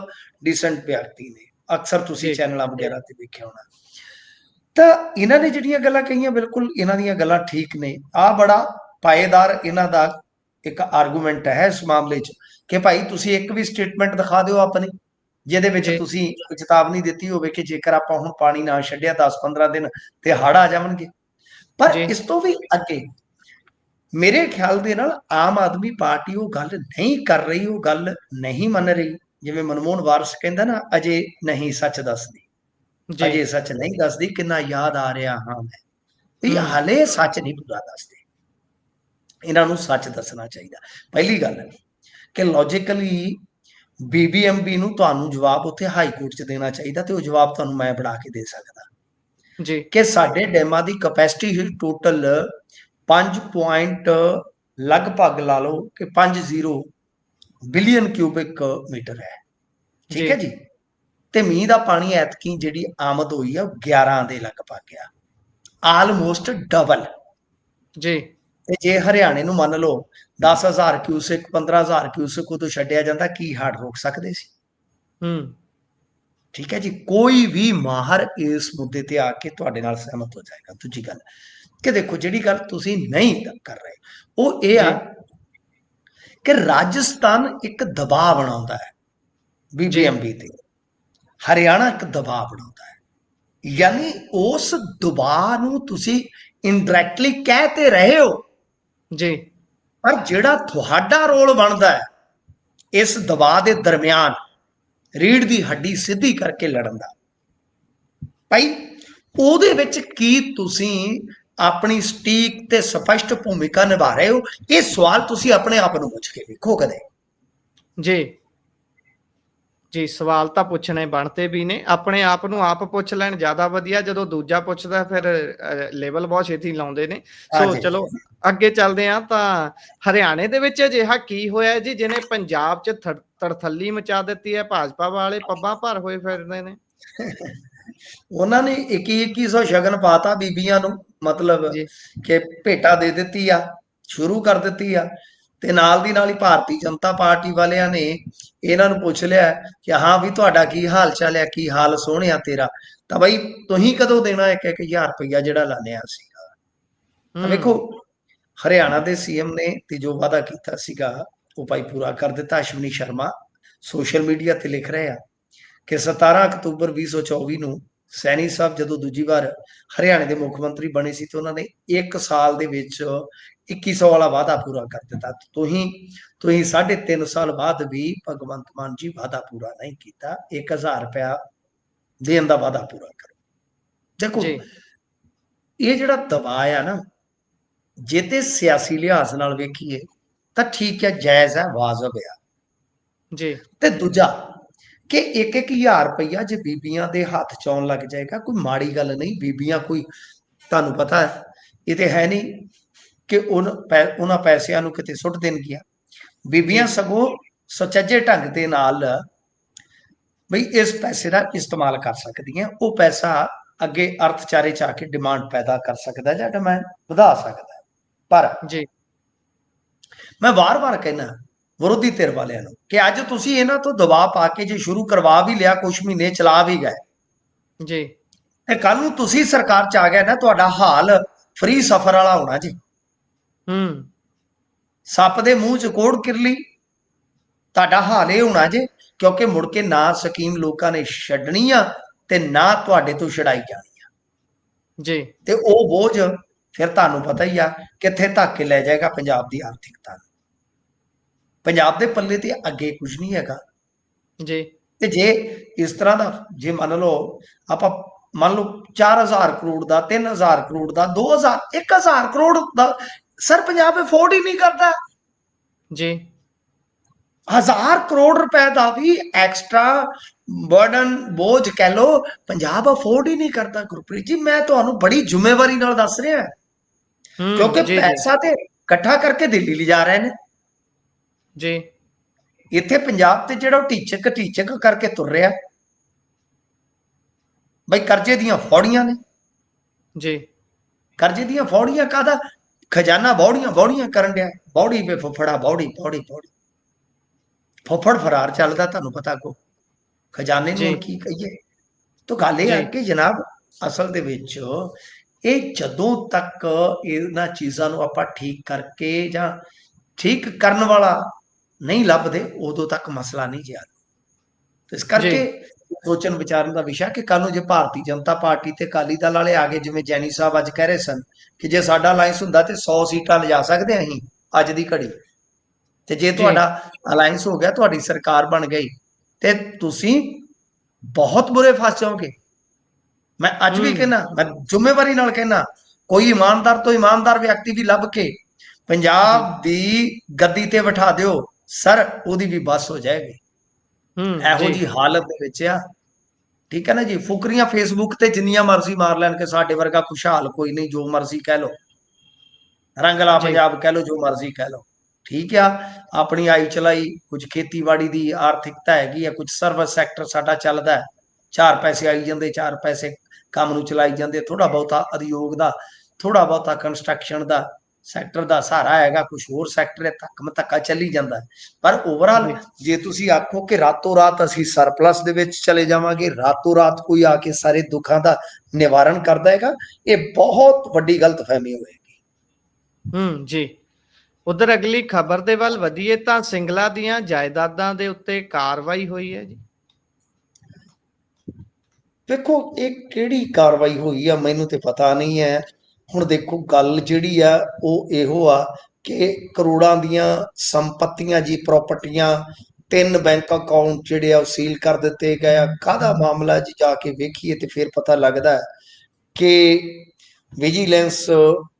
ਡੀਸੈਂਟ ਵਿਅਕਤੀ ਨੇ, ਅਕਸਰ ਤੁਸੀਂ ਜੀ। ਚੈਨਲਾਂ ਵਗੈਰਾ ਤੇ ਦੇਖਿਆ ਹੋਣਾ। ਤਾਂ ਇਹਨਾਂ ਨੇ ਜਿਹੜੀਆਂ ਗੱਲਾਂ ਕਹੀਆਂ ਬਿਲਕੁਲ ਇਹਨਾਂ ਦੀਆਂ ਗੱਲਾਂ ਠੀਕ ਨੇ। ਆ ਬੜਾ ਪਾਏਦਾਰ ਇਹਨਾਂ ਦਾ ਇੱਕ ਆਰਗੂਮੈਂਟ ਹੈ ਇਸ ਮਾਮਲੇ 'ਚ ਕਿ ਭਾਈ ਤੁਸੀਂ ਇੱਕ ਵੀ ਸਟੇਟਮੈਂਟ ਦਿਖਾ ਦਿਓ ਆਪਣੀ ਜਿਹਦੇ ਵਿੱਚ ਜੀ। ਤੁਸੀਂ ਚੇਤਾਵਨੀ ਦਿੱਤੀ ਹੋਵੇ ਕਿ ਜੇਕਰ ਆਪਾਂ ਹੁਣ ਪਾਣੀ ਨਾ ਛੱਡਿਆ 10-15 ਦਿਨ ਤੇ ਹੜ੍ਹ ਆ ਜਾਣਗੇ। ਪਰ ਜੀ। ਇਸ ਤੋਂ ਵੀ ਅੱਗੇ ਮੇਰੇ ਖਿਆਲ ਦੇ ਨਾਲ ਆਮ ਆਦਮੀ ਪਾਰਟੀ ਉਹ ਗੱਲ ਨਹੀਂ ਕਰ ਰਹੀ, ਉਹ ਗੱਲ ਨਹੀਂ ਮੰਨ ਰਹੀ। ਜਿਵੇਂ ਮਨਮੋਹਨ ਵਾਰਸ ਕਹਿੰਦਾ ਨਾ, ਅਜੇ ਨਹੀਂ ਸੱਚ ਦੱਸਦੀ, ਜੀ। ਅਜੇ ਸੱਚ ਨਹੀਂ ਦੱਸਦੀ, ਕਿੰਨਾ ਯਾਦ ਆ ਰਿਹਾ ਹਾਂ ਮੈਂ, ਵੀ ਹੂੰ। ਹਲੇ ਸੱਚ ਨਹੀਂ ਪੂਰਾ ਦੱਸਦੇ। ਇਹਨਾਂ ਨੂੰ ਸੱਚ ਦੱਸਣਾ ਚਾਹੀਦਾ। ਪਹਿਲੀ ਗੱਲ ਕਿ ਲੌਜੀਕਲੀ ਬੀਬੀਐਮਬੀ ਨੂੰ ਤੁਹਾਨੂੰ ਜਵਾਬ ਉੱਥੇ ਹਾਈ ਕੋਰਟ 'ਚ ਦੇਣਾ ਚਾਹੀਦਾ, ਤੇ ਉਹ ਜਵਾਬ ਤੁਹਾਨੂੰ ਮੈਂ ਬਣਾ ਕੇ ਦੇ ਸਕਦਾ ਜੀ। ਕਿ ਸਾਡੇ ਡੈਮਾਂ ਦੀ ਕਪੈਸਿਟੀ ਹੀ ਟੋਟਲ 5 ਪੁਆਇੰਟ ਲਗਭਗ ਲਾ ਲਓ ਕਿ 50 ਬਿਲੀਅਨ ਕਿਊਬਿਕ ਮੀਟਰ ਹੈ। ਠੀਕ ਜੀ। ਹੈ ਜੀ। ਤੇ ਮੀਂਹ ਦਾ ਪਾਣੀ ਐਤਕੀ ਜਿਹੜੀ ਆਮਦ ਹੋਈ ਆ ਉਹ 11 ਦੇ ਲਗਭਗ ਆ, ਆਲਮੋਸਟ ਡਬਲ। ਜੀ। ਤੇ ਜੇ ਹਰਿਆਣੇ ਨੂੰ ਮੰਨ ਲਓ 10,000 ਕਿਊਸਿਕ 15,000 ਕਿਊਸਿਕ ਉਦੋਂ ਛੱਡਿਆ ਜਾਂਦਾ, ਕੀ ਹੜ੍ਹ ਰੋਕ ਸਕਦੇ ਸੀ? ਹੂੰ। ਠੀਕ ਹੈ ਜੀ। ਕੋਈ ਵੀ ਮਾਹਰ ਇਸ ਮੁੱਦੇ ਤੇ ਆ ਕੇ ਤੁਹਾਡੇ ਨਾਲ ਸਹਿਮਤ ਹੋ ਜਾਏਗਾ। ਦੂਜੀ ਗੱਲ ਕਿ ਦੇਖੋ, ਜਿਹੜੀ ਗੱਲ ਤੁਸੀਂ ਨਹੀਂ ਕਰ ਰਹੇ ਉਹ ਇਹ ਆ ਜੀ। ਕਿ ਰਾਜਸਥਾਨ ਇੱਕ ਦਬਾਅ ਬਣਾਉਂਦਾ ਹੈ ਜੀ। ਬੀਬੀਐਮਬੀ ਤੇ, ਹਰਿਆਣਾ ਇੱਕ ਦਬਾਅ ਬਣਾਉਂਦਾ ਹੈ। ਯਾਨੀ ਉਸ ਦਬਾਅ ਨੂੰ ਤੁਸੀਂ ਇਨਡਾਇਰੈਕਟਲੀ ਕਹਿ ਤੇ ਰਹੇ ਹੋ, ਜੀ। ਪਰ ਜਿਹੜਾ ਤੁਹਾਡਾ ਰੋਲ ਬਣਦਾ ਹੈ ਇਸ ਦਬਾਅ ਦੇ ਦਰਮਿਆਨ ਰੀੜ ਦੀ ਹੱਡੀ ਸਿੱਧੀ ਕਰਕੇ ਲੜਨ ਦਾ, ਭਾਈ ਉਹਦੇ ਵਿੱਚ ਕੀ ਤੁਸੀਂ ਆਪਣੀ ਸਟੀਕ ਤੇ ਸਪਸ਼ਟ ਭੂਮਿਕਾ ਨਿਭਾ ਰਹੇ ਹੋ? ਇਹ ਸਵਾਲ ਤੁਸੀਂ ਆਪਣੇ ਆਪ ਨੂੰ ਪੁੱਛ ਕੇ ਵੇਖੋ ਕਦੇ। ਜੀ। ਜੀ, ਸਵਾਲ ਤਾਂ ਪੁੱਛਣੇ ਬਣਦੇ ਵੀ ਨੇ। ਆਪਣੇ ਆਪ ਨੂੰ ਆਪ ਪੁੱਛ ਲੈਣ ਜ਼ਿਆਦਾ ਵਧੀਆ, ਜਦੋਂ ਦੂਜਾ ਪੁੱਛਦਾ ਫਿਰ ਲੇਬਲ ਬਹੁਤ ਛੇਤੀ ਲਾਉਂਦੇ ਨੇ। ਸੋ ਹਾਂਜੀ। ਚਲੋ ਅੱਗੇ ਚੱਲਦੇ ਹਾਂ। ਤਾਂ ਹਰਿਆਣੇ ਦੇ ਵਿੱਚ ਅਜਿਹਾ ਕੀ ਹੋਇਆ ਜੀ ਜਿਹਨੇ ਪੰਜਾਬ 'ਚ ਤੜਥੱਲੀ ਮਚਾ ਦਿੱਤੀ ਹੈ? ਭਾਜਪਾ ਵਾਲੇ ਪੱਬਾਂ ਭਰ ਹੋਏ ਫਿਰਦੇ ਨੇ। ਉਹਨਾਂ ਨੇ 2100 ਸ਼ਗਨ ਪਾਤਾ ਬੀਬੀਆਂ ਨੂੰ, ਮਤਲਬ ਜੀ। ਕਿ ਭੇਟਾ ਦੇ ਦਿੱਤੀ ਆ, ਸ਼ੁਰੂ ਕਰ ਦਿੱਤੀ ਆ। ਤੇ ਨਾਲ ਦੀ ਨਾਲ ਹੀ ਭਾਰਤੀ ਜਨਤਾ ਪਾਰਟੀ ਵਾਲਿਆਂ ਨੇ ਇਹਨਾਂ ਨੂੰ ਪੁੱਛ ਲਿਆ ਕਿ ਹਾਂ ਵੀ ਤੁਹਾਡਾ ਕੀ ਹਾਲ ਚਾਲ ਹੈ, ਕੀ ਹਾਲ ਸੋਹਣਿਆ ਤੇਰਾ, ਤਾਂ ਬਈ ਤੁਸੀਂ ਕਦੋਂ ਦੇਣਾ 1-1000 ਰੁਪਈਆ ਜਿਹੜਾ ਲਾਣਿਆ ਸੀਗਾ। ਤਾਂ ਵੇਖੋ, ਹੂੰ। ਹਰਿਆਣਾ ਦੇ ਸੀਐਮ ਨੇ ਤੇ ਜੋ ਵਾਅਦਾ ਕੀਤਾ ਸੀਗਾ ਉਹ ਭਾਈ ਪੂਰਾ ਕਰ ਦਿੱਤਾ। ਅਸ਼ਵਨੀ ਸ਼ਰਮਾ ਸੋਸ਼ਲ ਮੀਡੀਆ ਤੇ ਲਿਖ ਰਹੇ ਆ ਕਿ 17 ਅਕਤੂਬਰ 2024 ਨੂੰ ਸੈਣੀ ਸਾਹਿਬ ਜਦੋਂ ਦੂਜੀ ਵਾਰ ਹਰਿਆਣੇ ਦੇ ਮੁੱਖ ਮੰਤਰੀ ਬਣੇ ਸੀ ਤੇ ਉਹਨਾਂ ਨੇ 1 ਸਾਲ ਦੇ ਵਿੱਚ 2100 ਵਾਲਾ ਵਾਅਦਾ ਪੂਰਾ ਕਰ ਦਿੱਤਾ। ਤੁਸੀਂ 3.5 ਸਾਲ ਬਾਅਦ ਵੀ ਭਗਵੰਤ ਮਾਨ ਜੀ ਵਾਅਦਾ ਪੂਰਾ ਨਹੀਂ ਕੀਤਾ। 1000 ਰੁਪਇਆ ਦੇਣ ਦਾ ਵਾਅਦਾ ਪੂਰਾ ਕਰੋ। ਦੇਖੋ, ਜੀ। ਇਹ ਜਿਹੜਾ ਦਬਾਅ ਆ ਨਾ, ਜੇ ਤੇ ਸਿਆਸੀ ਲਿਹਾਜ਼ ਨਾਲ ਵੇਖੀਏ ਤਾਂ ਠੀਕ ਹੈ, ਜਾਇਜ਼ ਹੈ, ਵਾਜਬ ਆ। ਜੀ। ਤੇ ਦੂਜਾ ਕਿ 1-1000 ਰੁਪਈਆ ਜੇ ਬੀਬੀਆਂ ਦੇ ਹੱਥ 'ਚ ਆਉਣ ਲੱਗ ਜਾਏਗਾ, ਕੋਈ ਮਾੜੀ ਗੱਲ ਨਹੀਂ। ਬੀਬੀਆਂ ਕੋਈ, ਤੁਹਾਨੂੰ ਪਤਾ ਹੈ, ਇਹ ਤੇ ਹੈ ਨਹੀਂ ਕਿ ਉਹਨਾਂ ਪੈਸਿਆਂ ਨੂੰ ਕਿਤੇ ਸੁੱਟ ਦੇਣਗੀਆਂ। ਬੀਬੀਆਂ ਜੀ। ਸਗੋਂ ਸੁਚੱਜੇ ਢੰਗ ਦੇ ਨਾਲ ਬਈ ਇਸ ਪੈਸੇ ਦਾ ਇਸਤੇਮਾਲ ਕਰ ਸਕਦੀਆਂ। ਉਹ ਪੈਸਾ ਅੱਗੇ ਅਰਥਚਾਰੇ 'ਚ ਆ ਕੇ ਡਿਮਾਂਡ ਪੈਦਾ ਕਰ ਸਕਦਾ ਜਾਂ ਡਿਮਾਂਡ ਵਧਾ ਸਕਦਾ। ਪਰ ਜੀ। ਮੈਂ ਵਾਰ-ਵਾਰ ਕਹਿਣਾ ਵਿਰੋਧੀ ਧਿਰ ਵਾਲਿਆਂ ਨੂੰ ਕਿ ਅੱਜ ਤੁਸੀਂ ਇਹਨਾਂ ਤੋਂ ਦਬਾਅ ਪਾ ਕੇ ਜੇ ਸ਼ੁਰੂ ਕਰਵਾ ਵੀ ਲਿਆ, ਕੁਝ ਮਹੀਨੇ ਚਲਾ ਵੀ ਗਏ, ਜੀ। ਤੇ ਕੱਲ ਨੂੰ ਤੁਸੀਂ ਸਰਕਾਰ ਚ ਆ ਗਏ ਨਾ, ਤੁਹਾਡਾ ਹਾਲ ਫ੍ਰੀ ਸਫਰ ਵਾਲਾ ਹੋਣਾ ਜੀ। ਹੂੰ। ਸੱਪ ਦੇ ਮੂੰਹ ਚ ਕੋੜ ਕਿਰਲੀ, ਤੁਹਾਡਾ ਹਾਲ ਇਹ ਹੋਣਾ ਜੇ, ਕਿਉਂਕਿ ਮੁੜ ਕੇ ਨਾ ਸਕੀਮ ਲੋਕਾਂ ਨੇ ਛੱਡਣੀ ਆ ਤੇ ਨਾ ਤੁਹਾਡੇ ਤੋਂ ਛਡਾਈ ਜਾਣੀ ਆ। ਜੀ। ਤੇ ਉਹ ਬੋਝ ਫਿਰ ਤੁਹਾਨੂੰ ਪਤਾ ਹੀ ਆ ਕਿੱਥੇ ਧੱਕ ਕੇ ਲੈ ਜਾਏਗਾ ਪੰਜਾਬ ਦੀ ਆਰਥਿਕਤਾ ਨੂੰ। ਪੰਜਾਬ ਦੇ ਪੱਲੇ ਤੇ ਅੱਗੇ ਕੁਝ ਨਹੀਂ ਹੈਗਾ। ਜੀ। ਤੇ ਜੇ ਇਸ ਤਰ੍ਹਾਂ ਦਾ, ਜੇ ਮੰਨ ਲਓ ਆਪਾਂ ਮੰਨ ਲਓ 4000 ਕਰੋੜ ਦਾ, 3000 ਕਰੋੜ ਦਾ, 2000, 1000 ਕਰੋੜ ਦਾ, ਸਰ ਪੰਜਾਬ ਅਫੋਰਡ ਹੀ ਨਹੀਂ ਕਰਦਾ। ਜੀ। 1000 ਕਰੋੜ ਰੁਪਏ ਦਾ ਵੀ ਐਕਸਟਰਾ ਬਰਡਨ, ਬੋਝ ਕਹਿ ਲੋ, ਪੰਜਾਬ ਅਫੋਰਡ ਹੀ ਨਹੀਂ ਕਰਦਾ। ਗੁਰਪ੍ਰੀਤ ਜੀ, ਮੈਂ ਤੁਹਾਨੂੰ ਬੜੀ ਜ਼ਿੰਮੇਵਾਰੀ ਨਾਲ ਦੱਸ ਰਿਹਾ, ਕਿਉਂਕਿ ਜੀ। ਜੀ। ਪੈਸਾ ਤੇ ਇਕੱਠਾ ਕਰਕੇ ਦਿੱਲੀ ਲਿਜਾ ਰਹੇ ਨੇ। ਜੀ। ਇੱਥੇ ਪੰਜਾਬ ਤੇ ਜਿਹੜਾ ਉਹ ਢੀਚਕ ਢੀਚਕ ਕਰਕੇ ਤੁਰ ਰਿਹਾ, ਬਈ ਕਰਜ਼ੇ ਦੀਆਂ ਫੌੜੀਆਂ ਨੇ। ਜੀ। ਕਰਜ਼ੇ ਦੀਆਂ ਫੌੜੀਆਂ ਕਾਹਦਾ? ਖਜ਼ਾਨਾ ਬੌੜੀਆਂ ਬੌੜੀਆਂ ਕਰਨ ਡਿਆ। ਬੌੜੀ ਵੇ ਫੁੱਫੜਾ, ਬੌੜੀ ਬੌੜੀ ਬੌੜੀ। ਫੁੱਫੜ ਫਰਾਰ ਚੱਲਦਾ, ਤੁਹਾਨੂੰ ਪਤਾ ਕੋ ਖਜ਼ਾਨੇ ਨੂੰ ਜੀ। ਹੁਣ ਕੀ ਕਹੀਏ। ਤਾਂ ਗੱਲ ਇਹ ਜੀ। ਆ ਕਿ ਜਨਾਬ, ਅਸਲ ਦੇ ਵਿੱਚ ਇਹ ਜਦੋਂ ਤੱਕ ਇਹਨਾਂ ਚੀਜ਼ਾਂ ਨੂੰ ਆਪਾਂ ਠੀਕ ਕਰਕੇ ਜਾਂ ਠੀਕ ਕਰਨ ਵਾਲਾ ਨਹੀਂ ਲੱਭਦੇ, ਉਦੋਂ ਤੱਕ ਮਸਲਾ ਨਹੀਂ ਜਿਆਦਾ। ਇਸ ਜੀ। ਕਰਕੇ ਸੋਚਣ ਵਿਚਾਰਨ ਦਾ ਵਿਸ਼ਾ ਕਿ ਕੱਲ ਨੂੰ ਜੇ ਭਾਰਤੀ ਜਨਤਾ ਪਾਰਟੀ ਤੇ ਅਕਾਲੀ ਦਲ ਵਾਲੇ ਆ ਗਏ, ਜਿਵੇਂ ਜੈਨੀ ਸਾਹਿਬ ਅੱਜ ਕਹਿ ਰਹੇ ਸਨ ਕਿ ਜੇ ਸਾਡਾ ਅਲਾਇੰਸ ਹੁੰਦਾ ਤੇ 100 ਸੀਟਾਂ ਲਿਜਾ ਸਕਦੇ ਅਸੀਂ ਅੱਜ ਦੀ ਘੜੀ, ਤੇ ਜੇ ਜੀ। ਤੁਹਾਡਾ ਅਲਾਇੰਸ ਹੋ ਗਿਆ, ਤੁਹਾਡੀ ਸਰਕਾਰ ਬਣ ਗਈ, ਤੇ ਤੁਸੀਂ ਬਹੁਤ ਬੁਰੇ ਫਸ ਜਾਓਗੇ। ਮੈਂ ਅੱਜ ਵੀ ਹੂੰ। ਕਹਿਣਾ, ਮੈਂ ਜ਼ਿੰਮੇਵਾਰੀ ਨਾਲ ਕਹਿਣਾ, ਕੋਈ ਇਮਾਨਦਾਰ ਤੋਂ ਇਮਾਨਦਾਰ ਵਿਅਕਤੀ ਵੀ ਲੱਭ ਕੇ ਜੀ। ਪੰਜਾਬ ਦੀ ਗੱਦੀ ਤੇ ਬਿਠਾ ਦਿਓ, ਸਰ ਉਹਦੀ ਵੀ ਬੱਸ ਹੋ ਜਾਏਗੀ। ਹੂੰ। ਇਹੋ ਜੀ। ਜੀ ਹਾਲਤ ਦੇ ਵਿੱਚ ਆ। ਠੀਕ ਹੈ ਨਾ ਜੀ। ਫੁਕਰੀਆਂ ਫੇਸਬੁੱਕ ਤੇ ਜਿੰਨੀਆਂ ਮਰਜ਼ੀ ਮਾਰ ਲੈਣ ਕਿ ਸਾਡੇ ਵਰਗਾ ਖੁਸ਼ਹਾਲ ਕੋਈ ਨਹੀਂ, ਜੋ ਮਰਜ਼ੀ ਕਹਿ ਲੋ, ਰੰਗਲਾ ਜੀ। ਪੰਜਾਬ ਕਹਿ ਲੋ, ਜੋ ਮਰਜ਼ੀ ਕਹਿ ਲੋ। ਠੀਕ ਆ, ਆਪਣੀ ਆਈ ਚਲਾਈ, ਕੁਝ ਖੇਤੀਬਾੜੀ ਦੀ ਆਰਥਿਕਤਾ ਹੈਗੀ ਆ, ਕੁਝ ਸਰਵਿਸ ਸੈਕਟਰ ਸਾਡਾ ਚੱਲਦਾ, 4 ਪੈਸੇ ਆਈ ਜਾਂਦੇ, 4 ਪੈਸੇ ਕੰਮ ਨੂੰ ਚਲਾਈ ਜਾਂਦੇ, ਥੋੜਾ ਬਹੁਤਾ ਉਦਯੋਗ ਦਾ, ਥੋੜਾ ਬਹੁਤਾ ਕੰਸਟਰਕਸ਼ਨ ਦਾ ਸੈਕਟਰ ਦਾ ਸਹਾਰਾ ਹੈਗਾ, ਕੁਝ ਹੋਰ ਸੈਕਟਰ ਧੱਕਮ ਧੱਕਾ ਚੱਲੀ ਜਾਂਦਾ। ਪਰ ਓਵਰਆਲ ਜੀ। ਜੇ ਤੁਸੀਂ ਆਖੋ ਕਿ ਰਾਤੋਂ ਰਾਤ ਅਸੀਂ ਸਰਪਲਸ ਦੇ ਵਿੱਚ ਚਲੇ ਜਾਵਾਂਗੇ, ਰਾਤੋਂ ਰਾਤ ਕੋਈ ਆ ਕੇ ਸਾਰੇ ਦੁੱਖਾਂ ਦਾ ਨਿਵਾਰਨ ਕਰ ਦੇਗਾ, ਇਹ ਬਹੁਤ ਵੱਡੀ ਗਲਤਫਹਿਮੀ ਹੋਏਗੀ। ਜੀ। ਉਧਰ ਅਗਲੀ ਖਬਰ ਦੇ ਵੱਲ ਵਧੀਏ ਤਾਂ ਸਿੰਗਲਾ ਦੀਆਂ ਜਾਇਦਾਦਾਂ ਦੇ ਉੱਤੇ ਕਾਰਵਾਈ ਹੋਈ ਹੈ ਜੀ। ਦੇਖੋ, ਇਹ ਕਿਹੜੀ ਕਾਰਵਾਈ ਹੋਈ ਆ ਮੈਨੂੰ ਤੇ ਪਤਾ ਨਹੀਂ ਹੈ। ਹੁਣ ਦੇਖੋ, ਗੱਲ ਜਿਹੜੀ ਆ ਉਹ ਇਹੋ ਆ ਕਿ ਕਰੋੜਾਂ ਦੀਆਂ ਸੰਪਤੀਆਂ ਜੀ, ਪ੍ਰਾਪਰਟੀਆਂ, 3 ਬੈਂਕ ਅਕਾਊਂਟ ਜਿਹੜੇ ਆ ਉਹ ਸੀਲ ਕਰ ਦਿੱਤੇ ਗਏ ਆ। ਕਾਹਦਾ ਮਾਮਲਾ ਜੀ? ਜਾ ਕੇ ਵੇਖੀਏ ਤੇ ਫਿਰ ਪਤਾ ਲੱਗਦਾ ਕਿ ਵਿਜੀਲੈਂਸ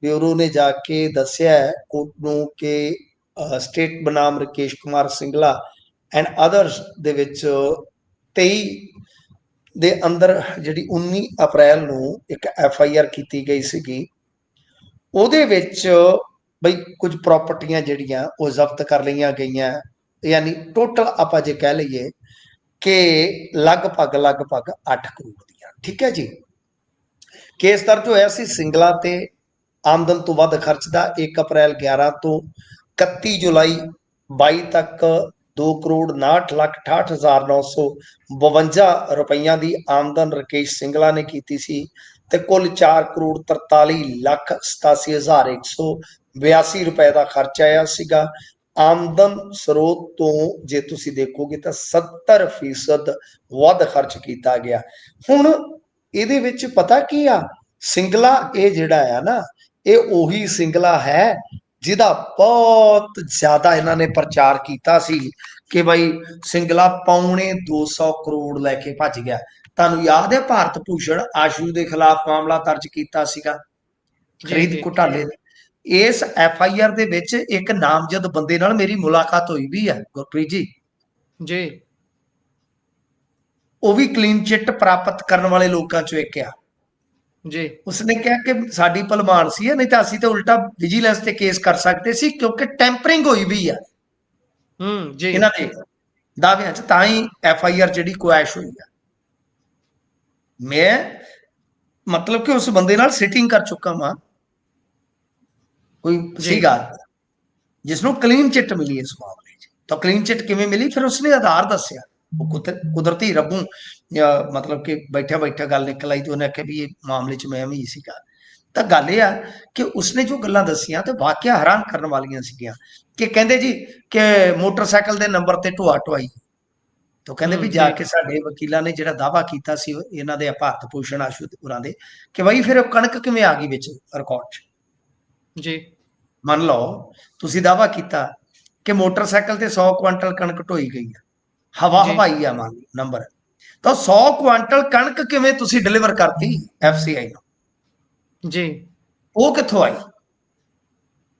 ਬਿਊਰੋ ਨੇ ਜਾ ਕੇ ਦੱਸਿਆ ਕੋਰਟ ਨੂੰ ਕਿ ਸਟੇਟ ਬਨਾਮ ਰਕੇਸ਼ ਕੁਮਾਰ ਸਿੰਗਲਾ ਐਂਡ ਅਦਰਸ ਦੇ ਵਿੱਚ 23 ਦੇ ਅੰਦਰ ਜਿਹੜੀ 19 ਅਪ੍ਰੈਲ ਨੂੰ ਇੱਕ FIR ਕੀਤੀ ਗਈ ਸੀਗੀ। ਉਹਦੇ ਵਿੱਚ ਬਈ ਕੁਝ ਪ੍ਰਾਪਰਟੀਆਂ ਜਿਹੜੀਆਂ ਉਹ ਜ਼ਬਤ ਕਰ ਲਈਆਂ ਗਈਆਂ, ਯਾਨੀ ਟੋਟਲ ਆਪਾਂ ਜੇ ਕਹਿ ਲਈਏ ਕਿ ਲਗਭਗ 8 ਕਰੋੜ ਦੀਆਂ। ਠੀਕ ਹੈ ਜੀ। ਕੇਸ ਦਰਜ ਹੋਇਆ ਸੀ ਸਿੰਗਲਾ ਤੇ ਆਮਦਨ ਤੋਂ ਵੱਧ ਖਰਚ ਦਾ। 1 ਅਪ੍ਰੈਲ 11 ਤੋਂ 31 ਜੁਲਾਈ 22 ਤੱਕ 2 ਕਰੋੜ 59,68,952 ਰੁਪਈਆਂ ਦੀ ਆਮਦਨ ਰਕੇਸ਼ ਸਿੰਗਲਾ ਨੇ ਕੀਤੀ ਸੀ ਤੇ ਕੁੱਲ 4 ਕਰੋੜ 43,87,182 ਰੁਪਏ ਦਾ ਖਰਚ ਆਇਆ ਸੀਗਾ। ਆਮਦਨ ਸਰੋਤ ਤੋਂ ਜੇ ਤੁਸੀਂ ਦੇਖੋਗੇ ਤਾਂ 70% ਵੱਧ ਖਰਚ ਕੀਤਾ ਗਿਆ। ਹੁਣ ਇਹਦੇ ਵਿੱਚ ਪਤਾ ਕੀ ਆ, ਸਿੰਗਲਾ ਇਹ ਜਿਹੜਾ ਆ ਨਾ, ਇਹ ਉਹੀ ਸਿੰਗਲਾ ਹੈ ਜਿਹਦਾ ਬਹੁਤ ਜ਼ਿਆਦਾ ਇਹਨਾਂ ਨੇ ਪ੍ਰਚਾਰ ਕੀਤਾ ਸੀ ਕਿ ਬਈ ਸਿੰਗਲਾ ਪੌਣੇ 200 ਕਰੋੜ ਲੈ ਕੇ ਭੱਜ ਗਿਆ। ਤੁਹਾਨੂੰ ਯਾਦ ਹੈ ਭਾਰਤ ਭੂਸ਼ਣ ਆਸ਼ੂ ਦੇ ਖਿਲਾਫ ਮਾਮਲਾ ਦਰਜ ਕੀਤਾ ਸੀਗਾ, ਜੀ। ਖਰੀਦ ਜੀ। ਘੁਟਾਲੇ ਦੇ। ਇਸ FIR ਦੇ ਵਿੱਚ ਇੱਕ ਨਾਮਜ਼ਦ ਬੰਦੇ ਨਾਲ ਮੇਰੀ ਮੁਲਾਕਾਤ ਹੋਈ ਵੀ ਹੈ ਗੁਰਪ੍ਰੀਤ ਜੀ। ਜੀ। ਉਹ ਵੀ ਕਲੀਨ ਚਿੱਟ ਪ੍ਰਾਪਤ ਕਰਨ ਵਾਲੇ ਲੋਕਾਂ ਚੋਂ ਇੱਕ ਆ। ਜੀ। ਉਸਨੇ ਕਿਹਾ ਕਿ ਸਾਡੀ ਭਲਮਾਨ ਸੀ, ਨਹੀਂ ਤਾਂ ਅਸੀਂ ਤਾਂ ਉਲਟਾ ਵਿਜੀਲੈਂਸ ਤੇ ਕੇਸ ਕਰ ਸਕਦੇ ਸੀ, ਕਿਉਂਕਿ ਟੈਂਪਰਿੰਗ ਹੋਈ ਵੀ ਆ ਜੀ। ਇਹਨਾਂ ਦੇ ਦਾਅਵਿਆਂ 'ਚ, ਤਾਂ ਹੀ FIR ਜਿਹੜੀ ਕੁਐਸ਼ ਹੋਈ ਆ। ਮੈਂ ਮਤਲਬ ਕਿ ਉਸ ਬੰਦੇ ਨਾਲ ਸਿਟਿੰਗ ਕਰ ਚੁੱਕਾ ਵਾਂ, ਕੋਈ ਜੀ। ਸੀਗਾ ਜਿਸਨੂੰ ਕਲੀਨ ਚਿੱਟ ਮਿਲੀ ਇਸ ਮਾਮਲੇ 'ਚ। ਤਾਂ ਕਲੀਨ ਚਿੱਟ ਕਿਵੇਂ ਮਿਲੀ? ਫਿਰ ਉਸਨੇ ਆਧਾਰ ਦੱਸਿਆ। ਉਹ ਕੁਦਰਤੀ ਰੱਬੋਂ ਮਤਲਬ ਕਿ ਬੈਠਿਆ ਬੈਠਿਆ ਗੱਲ ਨਿਕਲ ਆਈ ਤੇ ਉਹਨੇ ਆਖਿਆ ਵੀ ਇਹ ਮਾਮਲੇ 'ਚ ਮੈਂ ਵੀ ਸੀਗਾ। ਤਾਂ ਗੱਲ ਇਹ ਆ ਕਿ ਉਸਨੇ ਜੋ ਗੱਲਾਂ ਦੱਸੀਆਂ ਤੇ ਵਾਕਿਆ ਹੈਰਾਨ ਕਰਨ ਵਾਲੀਆਂ ਸੀਗੀਆਂ ਕਿ ਕਹਿੰਦੇ ਜੀ ਕਿ ਮੋਟਰਸਾਈਕਲ ਦੇ ਨੰਬਰ ਤੇ ਢੋਆ ਢੁਆਈ। ਤਾਂ ਕਹਿੰਦੇ ਵੀ ਜਾ ਜੀ ਕੇ ਸਾਡੇ ਵਕੀਲਾਂ ਨੇ ਜਿਹੜਾ ਦਾਅਵਾ ਕੀਤਾ ਸੀ ਇਹਨਾਂ ਦੇ ਭਾਰਤ ਭੂਸ਼ਣ ਆਸ਼ੂ ਹੋਰਾਂ ਦੇ ਕਿ ਬਈ ਫਿਰ ਉਹ ਕਣਕ ਕਿਵੇਂ ਆ ਗਈ ਵਿੱਚ ਰਿਕਾਰਡ 'ਚ। ਜੀ ਮੰਨ ਲਓ ਤੁਸੀਂ ਦਾਅਵਾ ਕੀਤਾ ਕਿ ਮੋਟਰਸਾਈਕਲ ਤੇ 100 ਕੁਆਂਟਲ ਕਣਕ ਢੋਈ ਗਈ ਆ, ਹਵਾ ਜੀ ਹਵਾਈ ਆ ਮੰਨ ਲਓ ਨੰਬਰ, ਤਾਂ 100 ਕੁਆਂਟਲ ਕਣਕ ਕਿਵੇਂ ਤੁਸੀਂ ਡਿਲੀਵਰ ਕਰਤੀ ਐਫਸੀਆਈ ਨੂੰ, ਜੀ ਉਹ ਕਿੱਥੋਂ ਆਈ?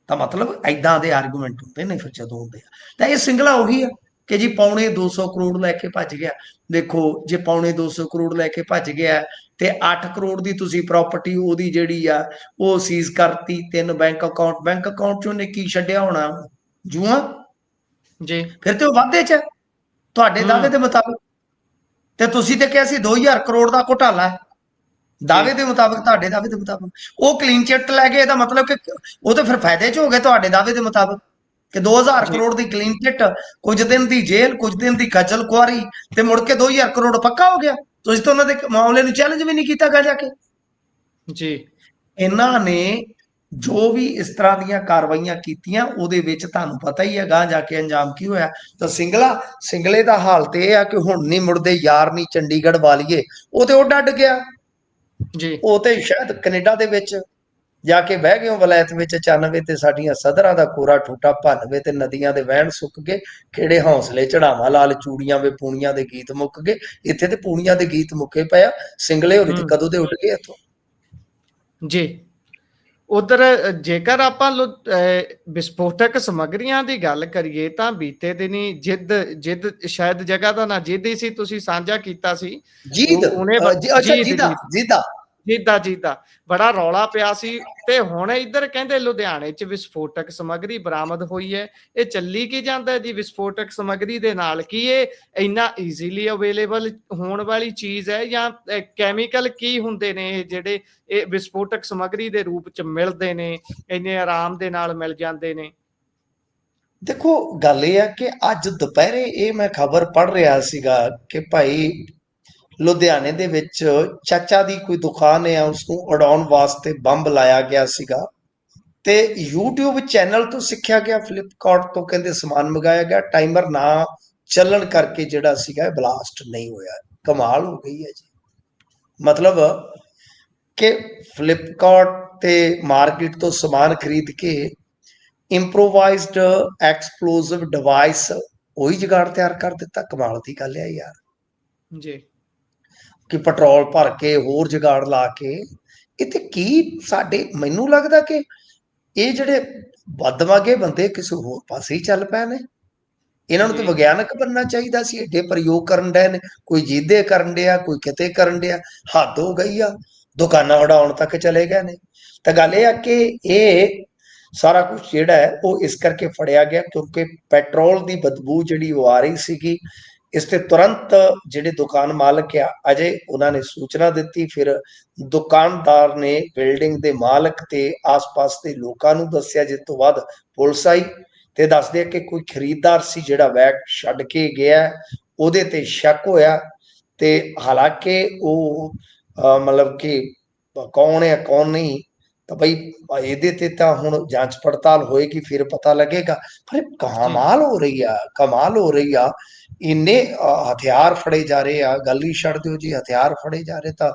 ਤਾਂ ਮਤਲਬ ਐਦਾਂ ਦੇ ਆਰਗੂਮੈਂਟ ਹੁੰਦੇ ਨੇ ਫਿਰ ਜਦੋਂ ਹੁੰਦੇ ਆ। ਤਾਂ ਇਹ ਸਿੰਗਲਾ ਉਹੀ ਆ ਕਿ ਜੀ ਪੌਣੇ 200 ਕਰੋੜ ਲੈ ਕੇ ਭੱਜ ਗਿਆ। ਦੇਖੋ ਜੇ ਪੌਣੇ 200 ਕਰੋੜ ਲੈ ਕੇ ਭੱਜ ਗਿਆ ਤੇ 8 ਕਰੋੜ ਦੀ ਤੁਸੀਂ ਪ੍ਰਾਪਰਟੀ ਉਹਦੀ ਜਿਹੜੀ ਆ ਉਹ ਸੀਜ਼ ਕਰਤੀ, 3 ਬੈਂਕ ਅਕਾਊਂਟ ਚ ਉਹਨੇ ਕੀ ਛੱਡਿਆ ਹੋਣਾ? ਜੂਆਂ। ਜੀ ਫਿਰ ਤੇ ਉਹ ਵਾਧੇ ਚ ਹੈ ਤੁਹਾਡੇ ਦਾਅਵੇ ਦੇ ਮੁਤਾਬਕ। ਤੇ ਤੁਸੀਂ ਤੇ ਕਿਹਾ ਸੀ 2000 ਕਰੋੜ ਦਾ ਘੁਟਾਲਾ ਹੈ ਦਾਅਵੇ ਦੇ ਮੁਤਾਬਕ, ਤੁਹਾਡੇ ਦਾਅਵੇ ਦੇ ਮੁਤਾਬਕ। ਉਹ ਕਲੀਨ ਚਿੱਟ ਲੈ ਗਏ, ਇਹਦਾ ਮਤਲਬ ਕਿ ਉਹ ਤਾਂ ਫਿਰ ਫਾਇਦੇ 'ਚ ਹੋ ਗਏ ਤੁਹਾਡੇ ਦਾਅਵੇ ਦੇ ਮੁਤਾਬਕ ਕਿ 2000 ਜੀ ਕਰੋੜ ਦੀ ਕਲੀਨ ਚਿੱਟ, ਕੁਝ ਦਿਨ ਦੀ ਜੇਲ੍ਹ, ਕੁਝ ਦਿਨ ਦੀ ਖੱਜਲ ਖੁਆਰੀ ਤੇ ਮੁੜ ਕੇ 2000 ਕਰੋੜ ਪੱਕਾ ਹੋ ਗਿਆ। ਤੁਸੀਂ ਤਾਂ ਉਹਨਾਂ ਦੇ ਮਾਮਲੇ ਨੂੰ ਚੈਲੰਜ ਵੀ ਨਹੀਂ ਕੀਤਾ ਗਾ ਜਾ ਕੇ। ਜੀ ਇਹਨਾਂ ਨੇ ਜੋ ਵੀ ਇਸ ਤਰ੍ਹਾਂ ਦੀਆਂ ਕਾਰਵਾਈਆਂ ਕੀਤੀਆਂ ਉਹਦੇ ਵਿੱਚ ਤੁਹਾਨੂੰ ਪਤਾ ਹੀ ਹੈ ਗਾਂ ਜਾ ਕੇ ਅੰਜਾਮ ਕੀ ਹੋਇਆ। ਤਾਂ ਸਿੰਗਲੇ ਦਾ ਹਾਲ ਤੇ ਇਹ ਆ ਕਿ ਹੁਣ ਨਹੀਂ ਮੁੜਦੇ ਯਾਰ ਨਹੀਂ ਚੰਡੀਗੜ੍ਹ ਵਾਲੀਏ, ਉਹ ਤੇ ਉਹ ਡੱਡ ਗਿਆ। ਜੀ ਉਹ ਤੇ ਸ਼ਾਇਦ ਕੈਨੇਡਾ ਦੇ ਵਿੱਚ ਜਾ ਕੇ ਬਹਿ ਗਏ ਵਲੈਤ ਵਿੱਚ 94 ਤੇ ਸਾਡੀਆਂ ਸਦਰਾਂ ਦਾ ਕੋਰਾ ਠੂਠਾ 92 ਤੇ ਨਦੀਆਂ ਦੇ ਵਹਿਣ ਸੁੱਕ ਗਏ, ਕਿਹੜੇ ਹੌਸਲੇ ਚੜਾਵਾਂ ਲਾਲ ਚੂੜੀਆਂ ਵੇ ਪੂਣੀਆਂ ਦੇ ਗੀਤ ਮੁੱਕ ਗਏ। ਇੱਥੇ ਤੇ ਪੂਣੀਆਂ ਦੇ ਗੀਤ ਮੁੱਕੇ ਪਏ ਆ, ਸਿੰਗਲੇ ਹੋਰੀ ਤੇ ਕਦੋਂ ਦੇ ਉੱਡ ਗਏ ਇੱਥੋਂ। ਜੀ ਉਧਰ ਜੇਕਰ ਆਪਾਂ ਵਿਸਫੋਟਕ ਸਮੱਗਰੀਆਂ ਦੀ ਗੱਲ ਕਰੀਏ ਤਾਂ ਬੀਤੇ ਦਿਨੀ ਜਿੱਦ ਸ਼ਾਇਦ ਜਗ੍ਹਾ ਦਾ ਨਾ ਜਿੱਦ ਹੀ ਸੀ, ਤੁਸੀਂ ਸਾਂਝਾ ਕੀਤਾ ਸੀ ਉਹਨੇ ਅੱਛਾ ਜੀਦਾ ਜੀਦਾ ਬੜਾ ਰੌਲਾ ਪਿਆ ਸੀ। ਤੇ ਹੁਣ ਇੱਧਰ ਕਹਿੰਦੇ ਲੁਧਿਆਣੇ 'ਚ ਵਿਸਫੋਟਕ ਸਮੱਗਰੀ ਬਰਾਮਦ ਹੋਈ ਹੈ। ਇਹ ਚੱਲੀ ਕੀ ਜਾਂਦਾ ਜੀ ਵਿਸਫੋਟਕ ਸਮੱਗਰੀ ਦੇ ਨਾਲ? ਕੀ ਇਹ ਇੰਨਾ ਈਜ਼ੀਲੀ ਅਵੇਲੇਬਲ ਹੋਣ ਵਾਲੀ ਚੀਜ਼ ਹੈ ਜਾਂ ਕੈਮੀਕਲ ਕੀ ਹੁੰਦੇ ਨੇ ਇਹ ਜਿਹੜੇ ਇਹ ਵਿਸਫੋਟਕ ਸਮੱਗਰੀ ਦੇ ਰੂਪ 'ਚ ਮਿਲਦੇ ਨੇ, ਇੰਨੇ ਆਰਾਮ ਦੇ ਨਾਲ ਮਿਲ ਜਾਂਦੇ ਨੇ? ਦੇਖੋ ਗੱਲ ਇਹ ਆ ਕਿ ਅੱਜ ਦੁਪਹਿਰੇ ਇਹ ਮੈਂ ਖਬਰ ਪੜ੍ਹ ਰਿਹਾ ਸੀਗਾ ਕਿ ਭਾਈ ਲੁਧਿਆਣੇ ਦੇ ਵਿੱਚ ਚਾਚਾ ਦੀ ਕੋਈ ਦੁਕਾਨ ਹੈ, ਉਸਨੂੰ ਉਡਾਉਣ ਵਾਸਤੇ ਬੰਬ ਲਾਇਆ ਗਿਆ ਸੀਗਾ ਤੇ YouTube ਚੈਨਲ ਤੋਂ ਸਿੱਖਿਆ ਗਿਆ, ਫਲਿੱਪਕਾਰਟ ਤੋਂ ਕਹਿੰਦੇ ਸਮਾਨ ਮੰਗਾਇਆ ਗਿਆ, ਟਾਈਮਰ ਨਾ ਚੱਲਣ ਕਰਕੇ ਜਿਹੜਾ ਸੀਗਾ ਬਲਾਸਟ ਨਹੀਂ ਹੋਇਆ। ਕਮਾਲ ਹੋ ਗਈ ਹੈ ਜੀ। ਮਤਲਬ ਕਿ ਫਲਿੱਪਕਾਰਟ ਤੇ ਮਾਰਕੀਟ ਤੋਂ ਸਮਾਨ ਖਰੀਦ ਕੇ ਇੰਪਰੋਵਾਈਜ਼ਡ ਐਕਸਪਲੋਸਿਵ ਡਿਵਾਈਸ ਉਹੀ ਜੁਗਾੜ ਤਿਆਰ ਕਰ ਦਿੱਤਾ। ਕਮਾਲ ਦੀ ਗੱਲ ਹੈ ਯਾਰ। ਜੀ ਕਿ ਪੈਟਰੋਲ ਭਰ ਕੇ ਹੋਰ ਜੁਗਾੜ ਲਾ ਕੇ ਇੱਥੇ ਕੀ ਸਾਡੇ, ਮੈਨੂੰ ਲੱਗਦਾ ਕਿ ਇਹ ਜਿਹੜੇ ਬਦਮਾਗੇ ਬੰਦੇ ਕਿਸੇ ਹੋਰ ਪਾਸੇ ਹੀ ਚੱਲ ਪਏ ਨੇ। ਇਹਨਾਂ ਨੂੰ ਤਾਂ ਵਿਗਿਆਨਕ ਬਣਨਾ ਚਾਹੀਦਾ ਸੀ। ਏਡੇ ਪ੍ਰਯੋਗ ਕਰਨ ਡਏ ਨੇ, ਕੋਈ ਜਿਹਦੇ ਕਰਨ ਡਿਆ, ਕੋਈ ਕਿਤੇ ਕਰਨ ਡਿਆ। ਹੱਦ ਹੋ ਗਈ ਆ, ਦੁਕਾਨਾਂ ਉਡਾਉਣ ਤੱਕ ਚਲੇ ਗਏ ਨੇ। ਤਾਂ ਗੱਲ ਇਹ ਆ ਕਿ ਇਹ ਸਾਰਾ ਕੁਝ ਜਿਹੜਾ ਹੈ ਉਹ ਇਸ ਕਰਕੇ ਫੜਿਆ ਗਿਆ ਕਿਉਂਕਿ ਪੈਟਰੋਲ ਦੀ ਬਦਬੂ ਜਿਹੜੀ ਉਹ ਆ ਰਹੀ ਸੀਗੀ। ਇਸ ਤੇ ਤੁਰੰਤ ਜਿਹੜੇ ਦੁਕਾਨ ਮਾਲਕ ਆ ਅਜੇ ਉਹਨਾਂ ਨੇ ਸੂਚਨਾ ਦਿੱਤੀ। ਫਿਰ ਦੁਕਾਨਦਾਰ ਨੇ ਬਿਲਡਿੰਗ ਦੇ ਮਾਲਕ ਤੇ ਆਸ-ਪਾਸ ਦੇ ਲੋਕਾਂ ਨੂੰ ਦੱਸਿਆ, ਜਿਸ ਤੋਂ ਬਾਅਦ ਪੁਲਿਸ ਆਈ ਤੇ ਦੱਸਦੇ ਕਿ ਕੋਈ ਖਰੀਦਦਾਰ ਸੀ ਜਿਹੜਾ ਬੈਗ ਛੱਡ ਕੇ ਗਿਆ, ਉਹਦੇ ਤੇ ਸ਼ੱਕ ਹੋਇਆ। ਤੇ ਹਾਲਾਂਕਿ ਉਹ ਮਤਲਬ ਕਿ ਕੌਣ ਹੈ ਕੌਣ ਨਹੀਂ, ਤਾਂ ਬਈ ਇਹਦੇ ਤੇ ਤਾਂ ਹੁਣ ਜਾਂਚ ਪੜਤਾਲ ਹੋਏਗੀ, ਫਿਰ ਪਤਾ ਲੱਗੇਗਾ। ਪਰ ਕਮਾਲ ਹੋ ਰਹੀ ਆ, ਕਮਾਲ ਹੋ ਰਹੀ ਆ। ਇੰਨੇ ਹਥਿਆਰ ਫੜੇ ਜਾ ਰਹੇ ਆ, ਗੱਲ ਹੀ ਛੱਡ ਦਿਓ ਜੀ, ਹਥਿਆਰ ਫੜੇ ਜਾ ਰਹੇ ਤਾਂ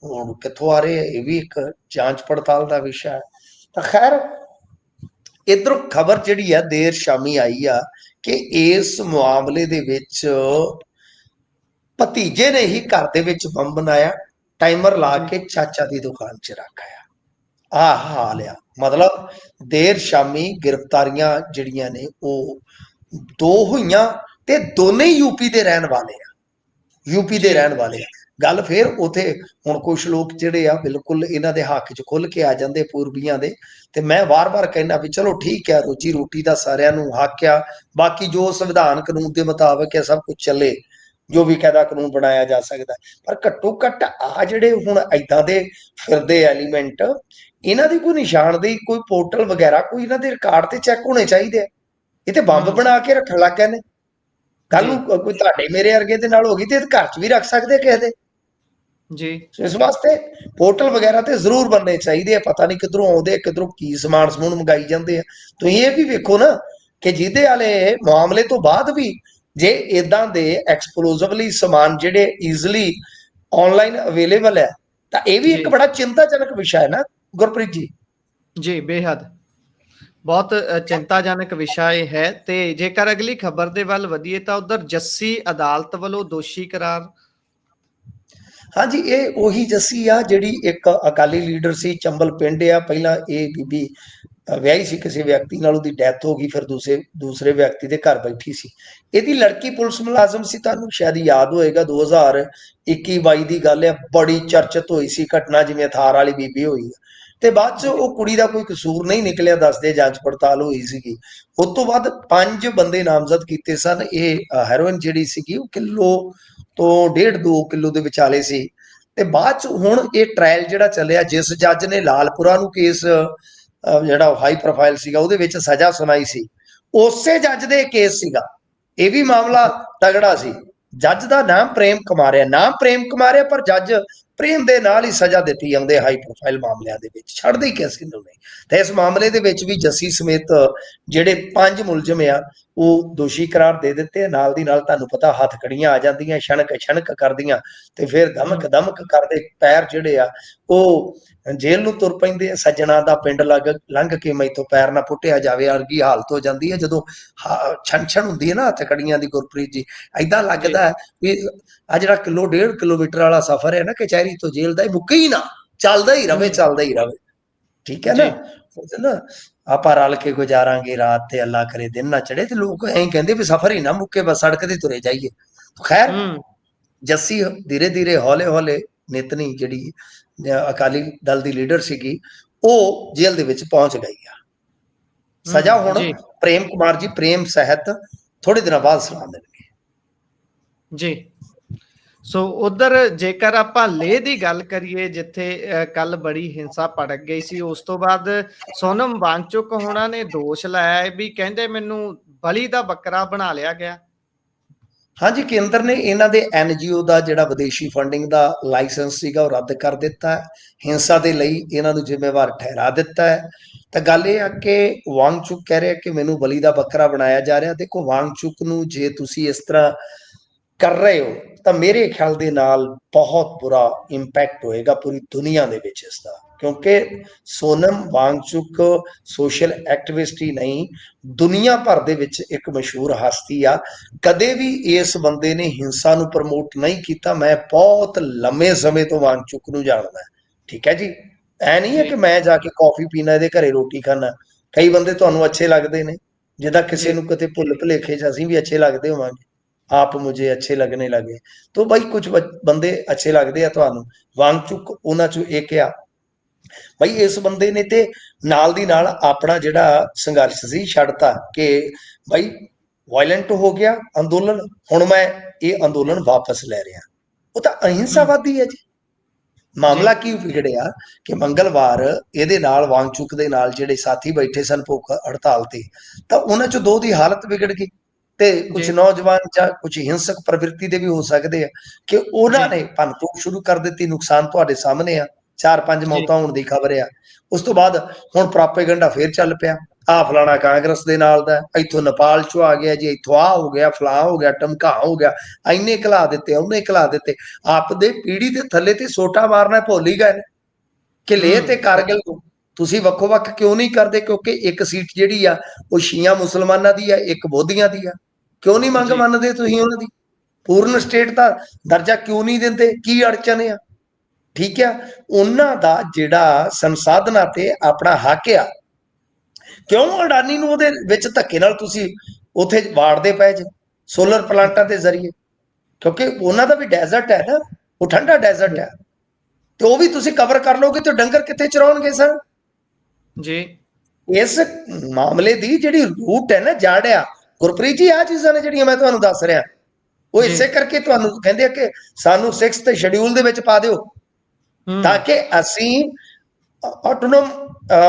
ਹੁਣ ਕਿੱਥੋਂ ਆ ਰਹੇ ਆ, ਇਹ ਵੀ ਇੱਕ ਜਾਂਚ ਪੜਤਾਲ ਦਾ ਵਿਸ਼ਾ ਹੈ। ਤਾਂ ਖੈਰ ਇਧਰੋਂ ਖਬਰ ਜਿਹੜੀ ਆ ਦੇਰ ਸ਼ਾਮੀ ਆਈ ਆ ਕਿ ਇਸ ਮਾਮਲੇ ਦੇ ਵਿੱਚ ਭਤੀਜੇ ਨੇ ਹੀ ਘਰ ਦੇ ਵਿੱਚ ਬੰਬ ਬਣਾਇਆ, ਟਾਈਮਰ ਲਾ ਕੇ ਚਾਚਾ ਦੀ ਦੁਕਾਨ 'ਚ ਰੱਖ ਆਇਆ। ਆਹ ਹਾਲ ਆ। ਮਤਲਬ ਦੇਰ ਸ਼ਾਮੀ ਗ੍ਰਿਫਤਾਰੀਆਂ ਜਿਹੜੀਆਂ ਨੇ ਉਹ 2 ਹੋਈਆਂ ਤੇ ਦੋਨੇ ਯੂਪੀ ਦੇ ਰਹਿਣ ਵਾਲੇ ਆ, ਯੂਪੀ ਦੇ ਰਹਿਣ ਵਾਲੇ ਆ। ਗੱਲ ਫਿਰ ਉਥੇ ਹੁਣ ਕੁਝ ਲੋਕ ਜਿਹੜੇ ਆ ਬਿਲਕੁਲ ਇਹਨਾਂ ਦੇ ਹੱਕ 'ਚ ਖੁੱਲ ਕੇ ਆ ਜਾਂਦੇ ਪੂਰਬੀਆਂ ਦੇ। ਤੇ ਮੈਂ ਵਾਰ-ਵਾਰ ਕਹਿਣਾ ਵੀ ਚਲੋ ਠੀਕ ਹੈ, ਰੋਜੀ ਰੋਟੀ ਦਾ ਸਾਰਿਆਂ ਨੂੰ ਹੱਕ ਆ, ਬਾਕੀ ਜੋ ਸੰਵਿਧਾਨ ਕਾਨੂੰਨ ਦੇ ਮੁਤਾਬਕ ਹੈ ਸਭ ਕੁਝ ਚੱਲੇ, ਜੋ ਵੀ ਕਾਇਦਾ ਕਾਨੂੰਨ ਬਣਾਇਆ ਜਾ ਸਕਦਾ। ਪਰ ਘੱਟੋ ਘੱਟ ਆ ਜਿਹੜੇ ਹੁਣ ਏਦਾਂ ਦੇ ਫਿਰਦੇ ਐਲੀਮੈਂਟ, ਇਹਨਾਂ ਦੀ ਕੋਈ ਨਿਸ਼ਾਨਦੇਹੀ, ਕੋਈ ਪੋਰਟਲ ਵਗੈਰਾ, ਕੋਈ ਇਹਨਾਂ ਦੇ ਰਿਕਾਰਡ ਤੇ ਚੈੱਕ ਹੋਣੇ ਚਾਹੀਦੇ ਆ। ਇਹ ਤੇ ਬੰਬ ਬਣਾ ਕੇ ਰੱਖਣ ਲੱਗ ਗਏ ਨੇ। ਕੱਲ ਜੀ, ਨੂੰ ਕੋਈ ਤੁਹਾਡੇ ਮੇਰੇ ਵਰਗੇ ਦੇ ਨਾਲ ਹੋ ਗਈ ਤੇ ਘਰ 'ਚ ਵੀ ਰੱਖ ਸਕਦੇ ਆ ਕਿਸੇ ਦੇ। ਜੀ, ਇਸ ਵਾਸਤੇ ਪੋਰਟਲ ਵਗੈਰਾ ਤੇ ਜ਼ਰੂਰ ਬਣਨੇ ਚਾਹੀਦੇ ਆ। ਪਤਾ ਨਹੀਂ ਕਿੱਧਰੋਂ ਆਉਂਦੇ, ਕਿੱਧਰੋਂ ਕੀ ਸਮਾਨ ਸਮੂਨ ਮੰਗਾਈ ਜਾਂਦੇ ਆ। ਤੁਸੀਂ ਇਹ ਵੀ ਵੇਖੋ ਨਾ ਕਿ ਜਿਹਦੇ ਵਾਲੇ ਮਾਮਲੇ ਤੋਂ ਬਾਅਦ ਵੀ ਜੇ ਇਦਾਂ ਦੇ ਐਕਸਪਲੋਸਿਵਲੀ ਸਮਾਨ ਜਿਹੜੇ ਈਜ਼ੀਲੀ ਆਨਲਾਈਨ ਅਵੇਲੇਬਲ ਹੈ, ਤਾਂ ਇਹ ਵੀ ਇੱਕ ਜੀ, ਬੜਾ ਚਿੰਤਾਜਨਕ ਵਿਸ਼ਾ ਹੈ ਨਾ ਗੁਰਪ੍ਰੀਤ ਜੀ। ਜੀ, ਬੇਹੱਦ ਬਹੁਤ ਚਿੰਤਾਜਨਕ ਵਿਸ਼ਾ ਇਹ ਹੈ। ਤੇ ਜੇਕਰ ਅਗਲੀ ਖਬਰ ਦੇ ਵੱਲ ਵਧੀਏ ਤਾਂ ਉਧਰ ਜੱਸੀ ਅਦਾਲਤ ਵੱਲੋਂ ਦੋਸ਼ੀ ਕਰਾਰ। ਹਾਂਜੀ, ਇਹ ਉਹੀ ਜੱਸੀ ਆ ਜਿਹੜੀ ਇੱਕ ਅਕਾਲੀ ਲੀਡਰ ਸੀ, ਚੰਬਲ ਪਿੰਡ ਆ। ਪਹਿਲਾਂ ਇਹ ਬੀਬੀ ਵਿਆਹੀ ਸੀ ਕਿਸੇ ਵਿਅਕਤੀ ਨਾਲ, ਉਹਦੀ ਡੈਥ ਹੋ ਗਈ, ਫਿਰ ਦੂਸਰੇ ਵਿਅਕਤੀ ਦੇ ਘਰ ਬੈਠੀ ਸੀ। ਇਹਦੀ ਲੜਕੀ ਪੁਲਿਸ ਮੁਲਾਜ਼ਮ ਸੀ। ਤੁਹਾਨੂੰ ਸ਼ਾਇਦ ਯਾਦ ਹੋਏਗਾ 2021-22 ਦੀ ਗੱਲ ਹੈ। ਬੜੀ ਚਰਚਿਤ ਹੋਈ ਸੀ ਘਟਨਾ, ਜਿਵੇਂ ਥਾਰ ਵਾਲੀ ਬੀਬੀ ਹੋਈ ਤੇ ਬਾਅਦ ਚ ਜੀ, ਉਹ ਕੁੜੀ ਦਾ ਕੋਈ ਕਸੂਰ ਨਹੀਂ ਨਿਕਲਿਆ, ਦੱਸਦੇ ਜਾਂਚ ਪੜਤਾਲ ਹੋਈ ਸੀਗੀ। ਉਸ ਤੋਂ ਬਾਅਦ 5 ਬੰਦੇ ਨਾਮਜ਼ਦ ਕੀਤੇ ਸਨ। ਇਹ ਹੈਰੋਇਨ ਜਿਹੜੀ ਸੀਗੀ ਉਹ ਕਿਲੋ ਤੋਂ 1.5-2 ਕਿਲੋ ਦੇ ਵਿਚਾਲੇ ਸੀ। ਤੇ ਬਾਅਦ ਚ ਹੁਣ ਇਹ ਟ੍ਰਾਇਲ ਜਿਹੜਾ ਚੱਲਿਆ, ਜਿਸ ਜੱਜ ਨੇ ਲਾਲਪੁਰਾ ਨੂੰ ਕੇਸ ਜਿਹੜਾ ਹਾਈ ਪ੍ਰੋਫਾਈਲ ਸੀਗਾ ਉਹਦੇ ਵਿੱਚ ਸਜ਼ਾ ਸੁਣਾਈ ਸੀ, ਉਸੇ ਜੱਜ ਦੇ ਕੇਸ ਸੀਗਾ। ਇਹ ਵੀ ਮਾਮਲਾ ਤਗੜਾ ਸੀ। ਜੱਜ ਦਾ ਨਾਮ ਪ੍ਰੇਮ ਕੁਮਾਰ ਹੈ, ਪਰ ਜੱਜ ਪ੍ਰੇਮ ਦੇ ਨਾਲ ਹੀ ਸਜ਼ਾ ਦਿੱਤੀ ਜਾਂਦੇ ਹਾਈ ਪ੍ਰੋਫਾਈਲ ਮਾਮਲਿਆਂ ਦੇ ਵਿੱਚ, ਛੱਡਦੇ ਹੀ ਕਿਸੇ ਨੂੰ ਨਹੀਂ। ਤੇ ਇਸ ਮਾਮਲੇ ਦੇ ਵਿੱਚ ਵੀ ਜੱਸੀ ਸਮੇਤ ਜਿਹੜੇ 5 ਮੁਲਜ਼ਮ ਆ ਉਹ ਦੋਸ਼ੀ ਕਰਾਰ ਦੇ ਦਿੱਤੇ। ਨਾਲ ਦੀ ਨਾਲ ਤੁਹਾਨੂੰ ਪਤਾ ਹੱਥਕੜੀਆਂ ਆ ਜਾਂਦੀਆਂ, ਛਣਕ ਕਰਦੀਆਂ, ਤੇ ਫਿਰ ਦਮਕ ਕਰਦੇ ਪੈਰ ਜਿਹੜੇ ਆ ਉਹ ਜੇਲ੍ਹ ਨੂੰ ਤੁਰ ਪੈਂਦੇ ਆ। ਸੱਜਣਾ ਦਾ ਪਿੰਡ ਲੰਘ ਕੇ ਮੈਥੋਂ ਪੈਰ ਨਾ ਪੁੱਟਿਆ ਜਾਵੇ ਵਰਗੀ ਹਾਲਤ ਹੋ ਜਾਂਦੀ ਹੈ ਜਦੋਂ ਛਣ ਹੁੰਦੀ ਹੈ ਨਾ ਹੱਥਕੜੀਆਂ ਦੀ। ਗੁਰਪ੍ਰੀਤ ਜੀ, ਏਦਾਂ ਜੀ, ਲੱਗਦਾ ਵੀ ਆ ਜਿਹੜਾ 1.5 ਕਿਲੋਮੀਟਰ ਵਾਲਾ ਸਫ਼ਰ ਹੈ ਨਾ ਕਚਹਿਰੀ ਤੋਂ ਜੇਲ੍ਹ ਦਾ, ਇਹ ਮੁੱਕੇ ਹੀ ਨਾ, ਚੱਲਦਾ ਹੀ ਰਵੇ, ਚੱਲਦਾ ਹੀ ਰਵੇ। ਠੀਕ ਹੈ ਜੀ, ਨਾ, ਆਪਾਂ ਰਲ ਕੇ ਗੁਜ਼ਾਰਾਂਗੇ ਰਾਤ, ਤੇ ਅੱਲਾ ਕਰੇ ਦਿਨ ਨਾ ਚੜੇ। ਤੇ ਲੋਕ ਐਂ ਕਹਿੰਦੇ ਵੀ ਸਫ਼ਰ ਹੀ ਨਾ ਮੁੱਕੇ, ਬਸ ਸੜਕ ਤੇ ਤੁਰੇ ਜਾਈਏ। ਖੈਰ, ਹੂੰ, ਜੱਸੀ ਧੀਰੇ ਧੀਰੇ ਹੌਲੇ ਹੌਲੇ ਨਿਤਨੀ ਜਿਹੜੀ ਅਕਾਲੀ ਦਲ ਦੀ ਲੀਡਰ ਸੀਗੀ ਉਹ ਜੇਲ੍ਹ ਦੇ ਵਿੱਚ ਪਹੁੰਚ ਗਈ ਆ। ਸਜ਼ਾ ਹੁਣ ਜੀ, ਪ੍ਰੇਮ ਕੁਮਾਰ ਜੀ ਪ੍ਰੇਮ ਸਹਿਤ ਥੋੜੇ ਦਿਨਾਂ ਬਾਅਦ ਸੁਣਾ ਦੇਣਗੇ। ਜੀ। ਸੋ ਉਧਰ ਜੇਕਰ ਆਪਾਂ ਲੇਹ ਦੀ ਗੱਲ ਕਰੀਏ, ਜਿੱਥੇ ਕੱਲ ਬੜੀ ਹਿੰਸਾ ਭੜਕ ਗਈ ਸੀ, ਉਸ ਤੋਂ ਬਾਅਦ ਸੋਨਮ ਵਾਂਗਚੁਕ ਹੋਣਾ ਨੇ ਦੋਸ਼ ਲਾਇਆ ਵੀ ਕਹਿੰਦੇ ਮੈਨੂੰ ਬਲੀ ਦਾ ਬੱਕਰਾ ਬਣਾ ਲਿਆ ਗਿਆ। ਹਾਂਜੀ, ਕੇਂਦਰ ਨੇ ਇਹਨਾਂ ਦੇ NGO ਦਾ ਜਿਹੜਾ ਵਿਦੇਸ਼ੀ ਫੰਡਿੰਗ ਦਾ ਲਾਇਸੈਂਸ ਸੀਗਾ ਉਹ ਰੱਦ ਕਰ ਦਿੱਤਾ ਹੈ। ਹਿੰਸਾ ਦੇ ਲਈ ਇਹਨਾਂ ਨੂੰ ਜ਼ਿੰਮੇਵਾਰ ਠਹਿਰਾ ਦਿੱਤਾ ਹੈ। ਤਾਂ ਗੱਲ ਇਹ ਆ ਕਿ ਵਾਂਗਚੁਕ ਕਹਿ ਰਿਹਾ ਕਿ ਮੈਨੂੰ ਬਲੀ ਦਾ ਬੱਕਰਾ ਬਣਾਇਆ ਜਾ ਰਿਹਾ। ਦੇਖੋ, ਵਾਂਗਚੁਕ ਨੂੰ ਜੇ ਤੁਸੀਂ ਇਸ ਤਰ੍ਹਾਂ ਕਰ ਰਹੇ ਹੋ ਤਾਂ ਮੇਰੇ ਖਿਆਲ ਦੇ ਨਾਲ ਬਹੁਤ ਬੁਰਾ ਇੰਪੈਕਟ ਹੋਏਗਾ ਪੂਰੀ ਦੁਨੀਆ ਦੇ ਵਿੱਚ ਇਸ ਦਾ। ਕਿਉਂਕਿ ਸੋਨਮ ਵਾਂਗਚੁਕ ਸੋਸ਼ਲ ਐਕਟਿਵਿਸਟ ਹੀ ਨਹੀਂ, ਦੁਨੀਆ ਭਰ ਦੇ ਵਿੱਚ ਇੱਕ ਮਸ਼ਹੂਰ ਹਸਤੀ ਆ। ਕਦੇ ਵੀ ਇਸ ਬੰਦੇ ਨੇ ਹਿੰਸਾ ਨੂੰ ਪ੍ਰਮੋਟ ਨਹੀਂ ਕੀਤਾ। ਮੈਂ ਬਹੁਤ ਲੰਮੇ ਸਮੇਂ ਤੋਂ ਵਾਂਗਚੁਕ ਨੂੰ ਜਾਣਦਾ। ਠੀਕ ਹੈ ਜੀ, ਐ ਨਹੀਂ ਹੈ ਜੀ, ਕਿ ਮੈਂ ਜਾ ਕੇ ਕੌਫੀ ਪੀਣਾ, ਇਹਦੇ ਘਰੇ ਰੋਟੀ ਖਾਣਾ। ਕਈ ਬੰਦੇ ਤੁਹਾਨੂੰ ਅੱਛੇ ਲੱਗਦੇ ਨੇ, ਜਿੱਦਾਂ ਕਿਸੇ ਜੀ, ਨੂੰ ਕਿਤੇ ਭੁੱਲ ਭੁਲੇਖੇ 'ਚ ਅਸੀਂ ਵੀ ਅੱਛੇ ਲੱਗਦੇ ਹੋਵਾਂਗੇ। आप मुझे अच्छे लगने लगे, तो भाई कुछ बंदे अच्छे लगते हैं ਤੁਹਾਨੂੰ। ਵਾਂਗਚੁਕ ਉਹਨਾਂ ਚੋਂ ਇੱਕ ਆ। ਭਾਈ ਇਸ ਬੰਦੇ ਨੇ ਤੇ ਨਾਲ ਦੀ ਨਾਲ ਆਪਣਾ ਜਿਹੜਾ ਸੰਘਰਸ਼ ਸੀ ਛੱਡਤਾ ਕਿ ਭਾਈ ਵਾਇਲੈਂਟ ਹੋ ਗਿਆ ਅੰਦੋਲਨ, ਹੁਣ ਮੈਂ ਇਹ ਅੰਦੋਲਨ ਵਾਪਸ ਲੈ ਰਿਹਾ। ਉਹ ਤਾਂ ਅਹਿੰਸਾਵਾਦੀ ਹੈ ਜੀ। ਜੀ, ਮਾਮਲਾ ਕੀ ਵਿਗੜਿਆ ਕਿ ਮੰਗਲਵਾਰ ਇਹਦੇ ਨਾਲ ਵਾਂਗਚੁਕ ਦੇ ਨਾਲ ਜਿਹੜੇ ਸਾਥੀ ਬੈਠੇ ਸਨ ਭੁੱਖ ਹੜਤਾਲ ਤੇ, ਤਾਂ ਉਹਨਾਂ ਚੋਂ 2 ਦੀ ਹਾਲਤ ਵਿਗੜ ਗਈ। ਤੇ ਕੁਝ ਜੀ, ਨੌਜਵਾਨ ਜਾਂ ਕੁਝ ਹਿੰਸਕ ਪ੍ਰਵਿਰਤੀ ਦੇ ਵੀ ਹੋ ਸਕਦੇ ਆ ਕਿ ਉਹਨਾਂ ਜੀ, ਨੇ ਭੰਨਤੋੜ ਸ਼ੁਰੂ ਕਰ ਦਿੱਤੀ। ਨੁਕਸਾਨ ਤੁਹਾਡੇ ਸਾਹਮਣੇ ਆ, 4-5 ਜੀ, ਮੌਤਾਂ ਹੋਣ ਦੀ ਖਬਰ ਆ। ਉਸ ਤੋਂ ਬਾਅਦ ਹੁਣ ਪ੍ਰਾਪੇਗੰਡਾ ਫੇਰ ਚੱਲ ਪਿਆ, ਆ ਫਲਾਣਾ ਕਾਂਗਰਸ ਦੇ ਨਾਲ ਦਾ, ਇੱਥੋਂ ਨੇਪਾਲ ਚੋਂ ਆ ਗਿਆ ਜੀ, ਇੱਥੋਂ ਆ ਹੋ ਗਿਆ, ਫਲਾਂ ਹੋ ਗਿਆ, ਟਮਕਾ ਹੋ ਗਿਆ, ਇੰਨੇ ਘਲਾ ਦਿੱਤੇ, ਉਹਨੇ ਘਲਾ ਦਿੱਤੇ। ਆਪਦੇ ਪੀੜੀ ਦੇ ਥੱਲੇ ਤੇ ਸੋਟਾ ਮਾਰਨਾ ਭੁੱਲ ਹੀ ਗਏ ਕਿ ਲੇਹ ਤੇ ਕਾਰਗਿਲ ਨੂੰ ਤੁਸੀਂ ਵੱਖੋ ਵੱਖ ਕਿਉਂ ਨਹੀਂ ਕਰਦੇ? ਕਿਉਂਕਿ ਇੱਕ ਸੀਟ ਜਿਹੜੀ ਆ ਉਹ ਸ਼ੀਆ ਮੁਸਲਮਾਨਾਂ ਦੀ ਆ, ਇੱਕ ਬੋਧੀਆਂ ਦੀ ਆ। ਕਿਉਂ ਨਹੀਂ ਮੰਗ ਜੀ, ਮੰਨਦੇ ਤੁਸੀਂ ਉਹਨਾਂ ਦੀ? ਪੂਰਨ ਸਟੇਟ ਦਾ ਦਰਜਾ ਕਿਉਂ ਨਹੀਂ ਦਿੰਦੇ? ਕੀ ਅੜਚਨ ਆ? ਠੀਕ ਆ, ਉਹਨਾਂ ਦਾ ਜਿਹੜਾ ਸੰਸਾਧਨਾਂ ਤੇ ਆਪਣਾ ਹੱਕ ਆ, ਕਿਉਂ ਅਡਾਨੀ ਨੂੰ ਉਹਦੇ ਵਿੱਚ ਧੱਕੇ ਨਾਲ ਤੁਸੀਂ ਉੱਥੇ ਵਾੜਦੇ ਪਏ ਜੇ ਸੋਲਰ ਪਲਾਂਟਾਂ ਦੇ ਜ਼ਰੀਏ? ਕਿਉਂਕਿ ਉਹਨਾਂ ਦਾ ਵੀ ਡੈਜ਼ਰਟ ਹੈ ਨਾ, ਉਹ ਠੰਡਾ ਡੈਜ਼ਰਟ ਹੈ, ਤੇ ਉਹ ਵੀ ਤੁਸੀਂ ਕਵਰ ਕਰ ਲਓਗੇ ਤੇ ਡੰਗਰ ਕਿੱਥੇ ਚਰਾਉਣਗੇ ਸਰ? ਜੀ, ਇਸ ਮਾਮਲੇ ਦੀ ਜਿਹੜੀ ਰੂਟ ਹੈ ਨਾ, ਜੜ ਆ ਗੁਰਪ੍ਰੀਤ ਜੀ, ਆ ਚੀਜ਼ਾਂ ਨੇ ਜਿਹੜੀਆਂ ਮੈਂ ਤੁਹਾਨੂੰ ਦੱਸ ਰਿਹਾ, ਉਹ ਜੀ, ਇਸੇ ਕਰਕੇ ਤੁਹਾਨੂੰ ਕਹਿੰਦੇ ਆ ਕਿ ਸਾਨੂੰ 6th ਸ਼ਡਿਊਲ ਦੇ ਵਿੱਚ ਪਾ ਦਿਓ, ਤਾਂ ਕਿ ਅਸੀਂ ਆਟੋਨੋਮ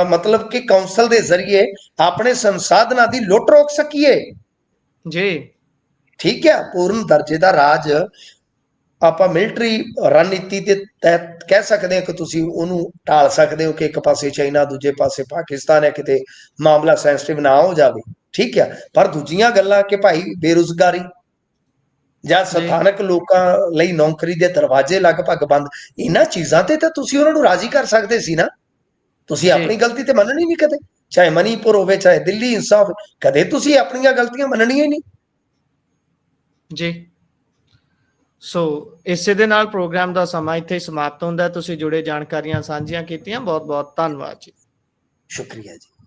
ਮਤਲਬ ਕਿ ਕਾਉਂਸਲ ਦੇ ਜ਼ਰੀਏ ਆਪਣੇ ਸੰਸਾਧਨਾਂ ਦੀ ਲੁੱਟ ਰੋਕ ਸਕੀਏ। ਜੀ। ਠੀਕ ਹੈ, ਪੂਰਨ ਦਰਜੇ ਦਾ ਰਾਜ ਆਪਾਂ ਮਿਲਟਰੀ ਰਣਨੀਤੀ ਦੇ ਤਹਿਤ ਕਹਿ ਸਕਦੇ ਹਾਂ ਕਿ ਤੁਸੀਂ ਉਹਨੂੰ ਢਾਲ ਸਕਦੇ ਹੋ ਕਿ ਇੱਕ ਪਾਸੇ ਚਾਈਨਾ, ਦੂਜੇ ਪਾਸੇ ਪਾਕਿਸਤਾਨ ਹੈ, ਕਿਤੇ ਮਾਮਲਾ ਸੈਂਸਿਟਿਵ ਨਾ ਹੋ ਜਾਵੇ। ਠੀਕ ਹੈ, ਪਰ ਦੂਜੀਆਂ ਗੱਲਾਂ ਕਿ ਭਾਈ ਬੇਰੁਜ਼ਗਾਰੀ ਜਾਂ ਸਥਾਨਕ ਲੋਕਾਂ ਲਈ ਨੌਕਰੀ ਦੇ ਦਰਵਾਜ਼ੇ ਲਗਭਗ ਬੰਦ, ਇਹਨਾਂ ਚੀਜ਼ਾਂ ਤੇ ਤਾਂ ਤੁਸੀਂ ਉਹਨਾਂ ਨੂੰ ਰਾਜ਼ੀ ਕਰ ਸਕਦੇ ਸੀ ਨਾ। ਤੁਸੀਂ ਆਪਣੀ ਗਲਤੀ ਤੇ ਮੰਨਣੀ ਨਹੀਂ ਕਦੇ, ਚਾਹੇ ਮਨੀਪੁਰ ਹੋਵੇ, ਚਾਹੇ ਦਿੱਲੀ ਹਿੰਸਾ ਹੋਵੇ, ਕਦੇ ਤੁਸੀਂ ਆਪਣੀਆਂ ਗਲਤੀਆਂ ਮੰਨਣੀਆਂ ਹੀ ਨਹੀਂ। ਜੀ, ਸੋ ਇਸੇ ਦੇ ਨਾਲ ਪ੍ਰੋਗਰਾਮ ਦਾ ਸਮਾਂ ਇੱਥੇ ਹੀ ਸਮਾਪਤ ਹੁੰਦਾ ਹੈ। ਤੁਸੀਂ ਜੁੜੇ ਜਾਣਕਾਰੀਆਂ ਸਾਂਝੀਆਂ ਕੀਤੀਆਂ, ਬਹੁਤ ਬਹੁਤ ਧੰਨਵਾਦ ਜੀ। ਸ਼ੁਕਰੀਆ ਜੀ।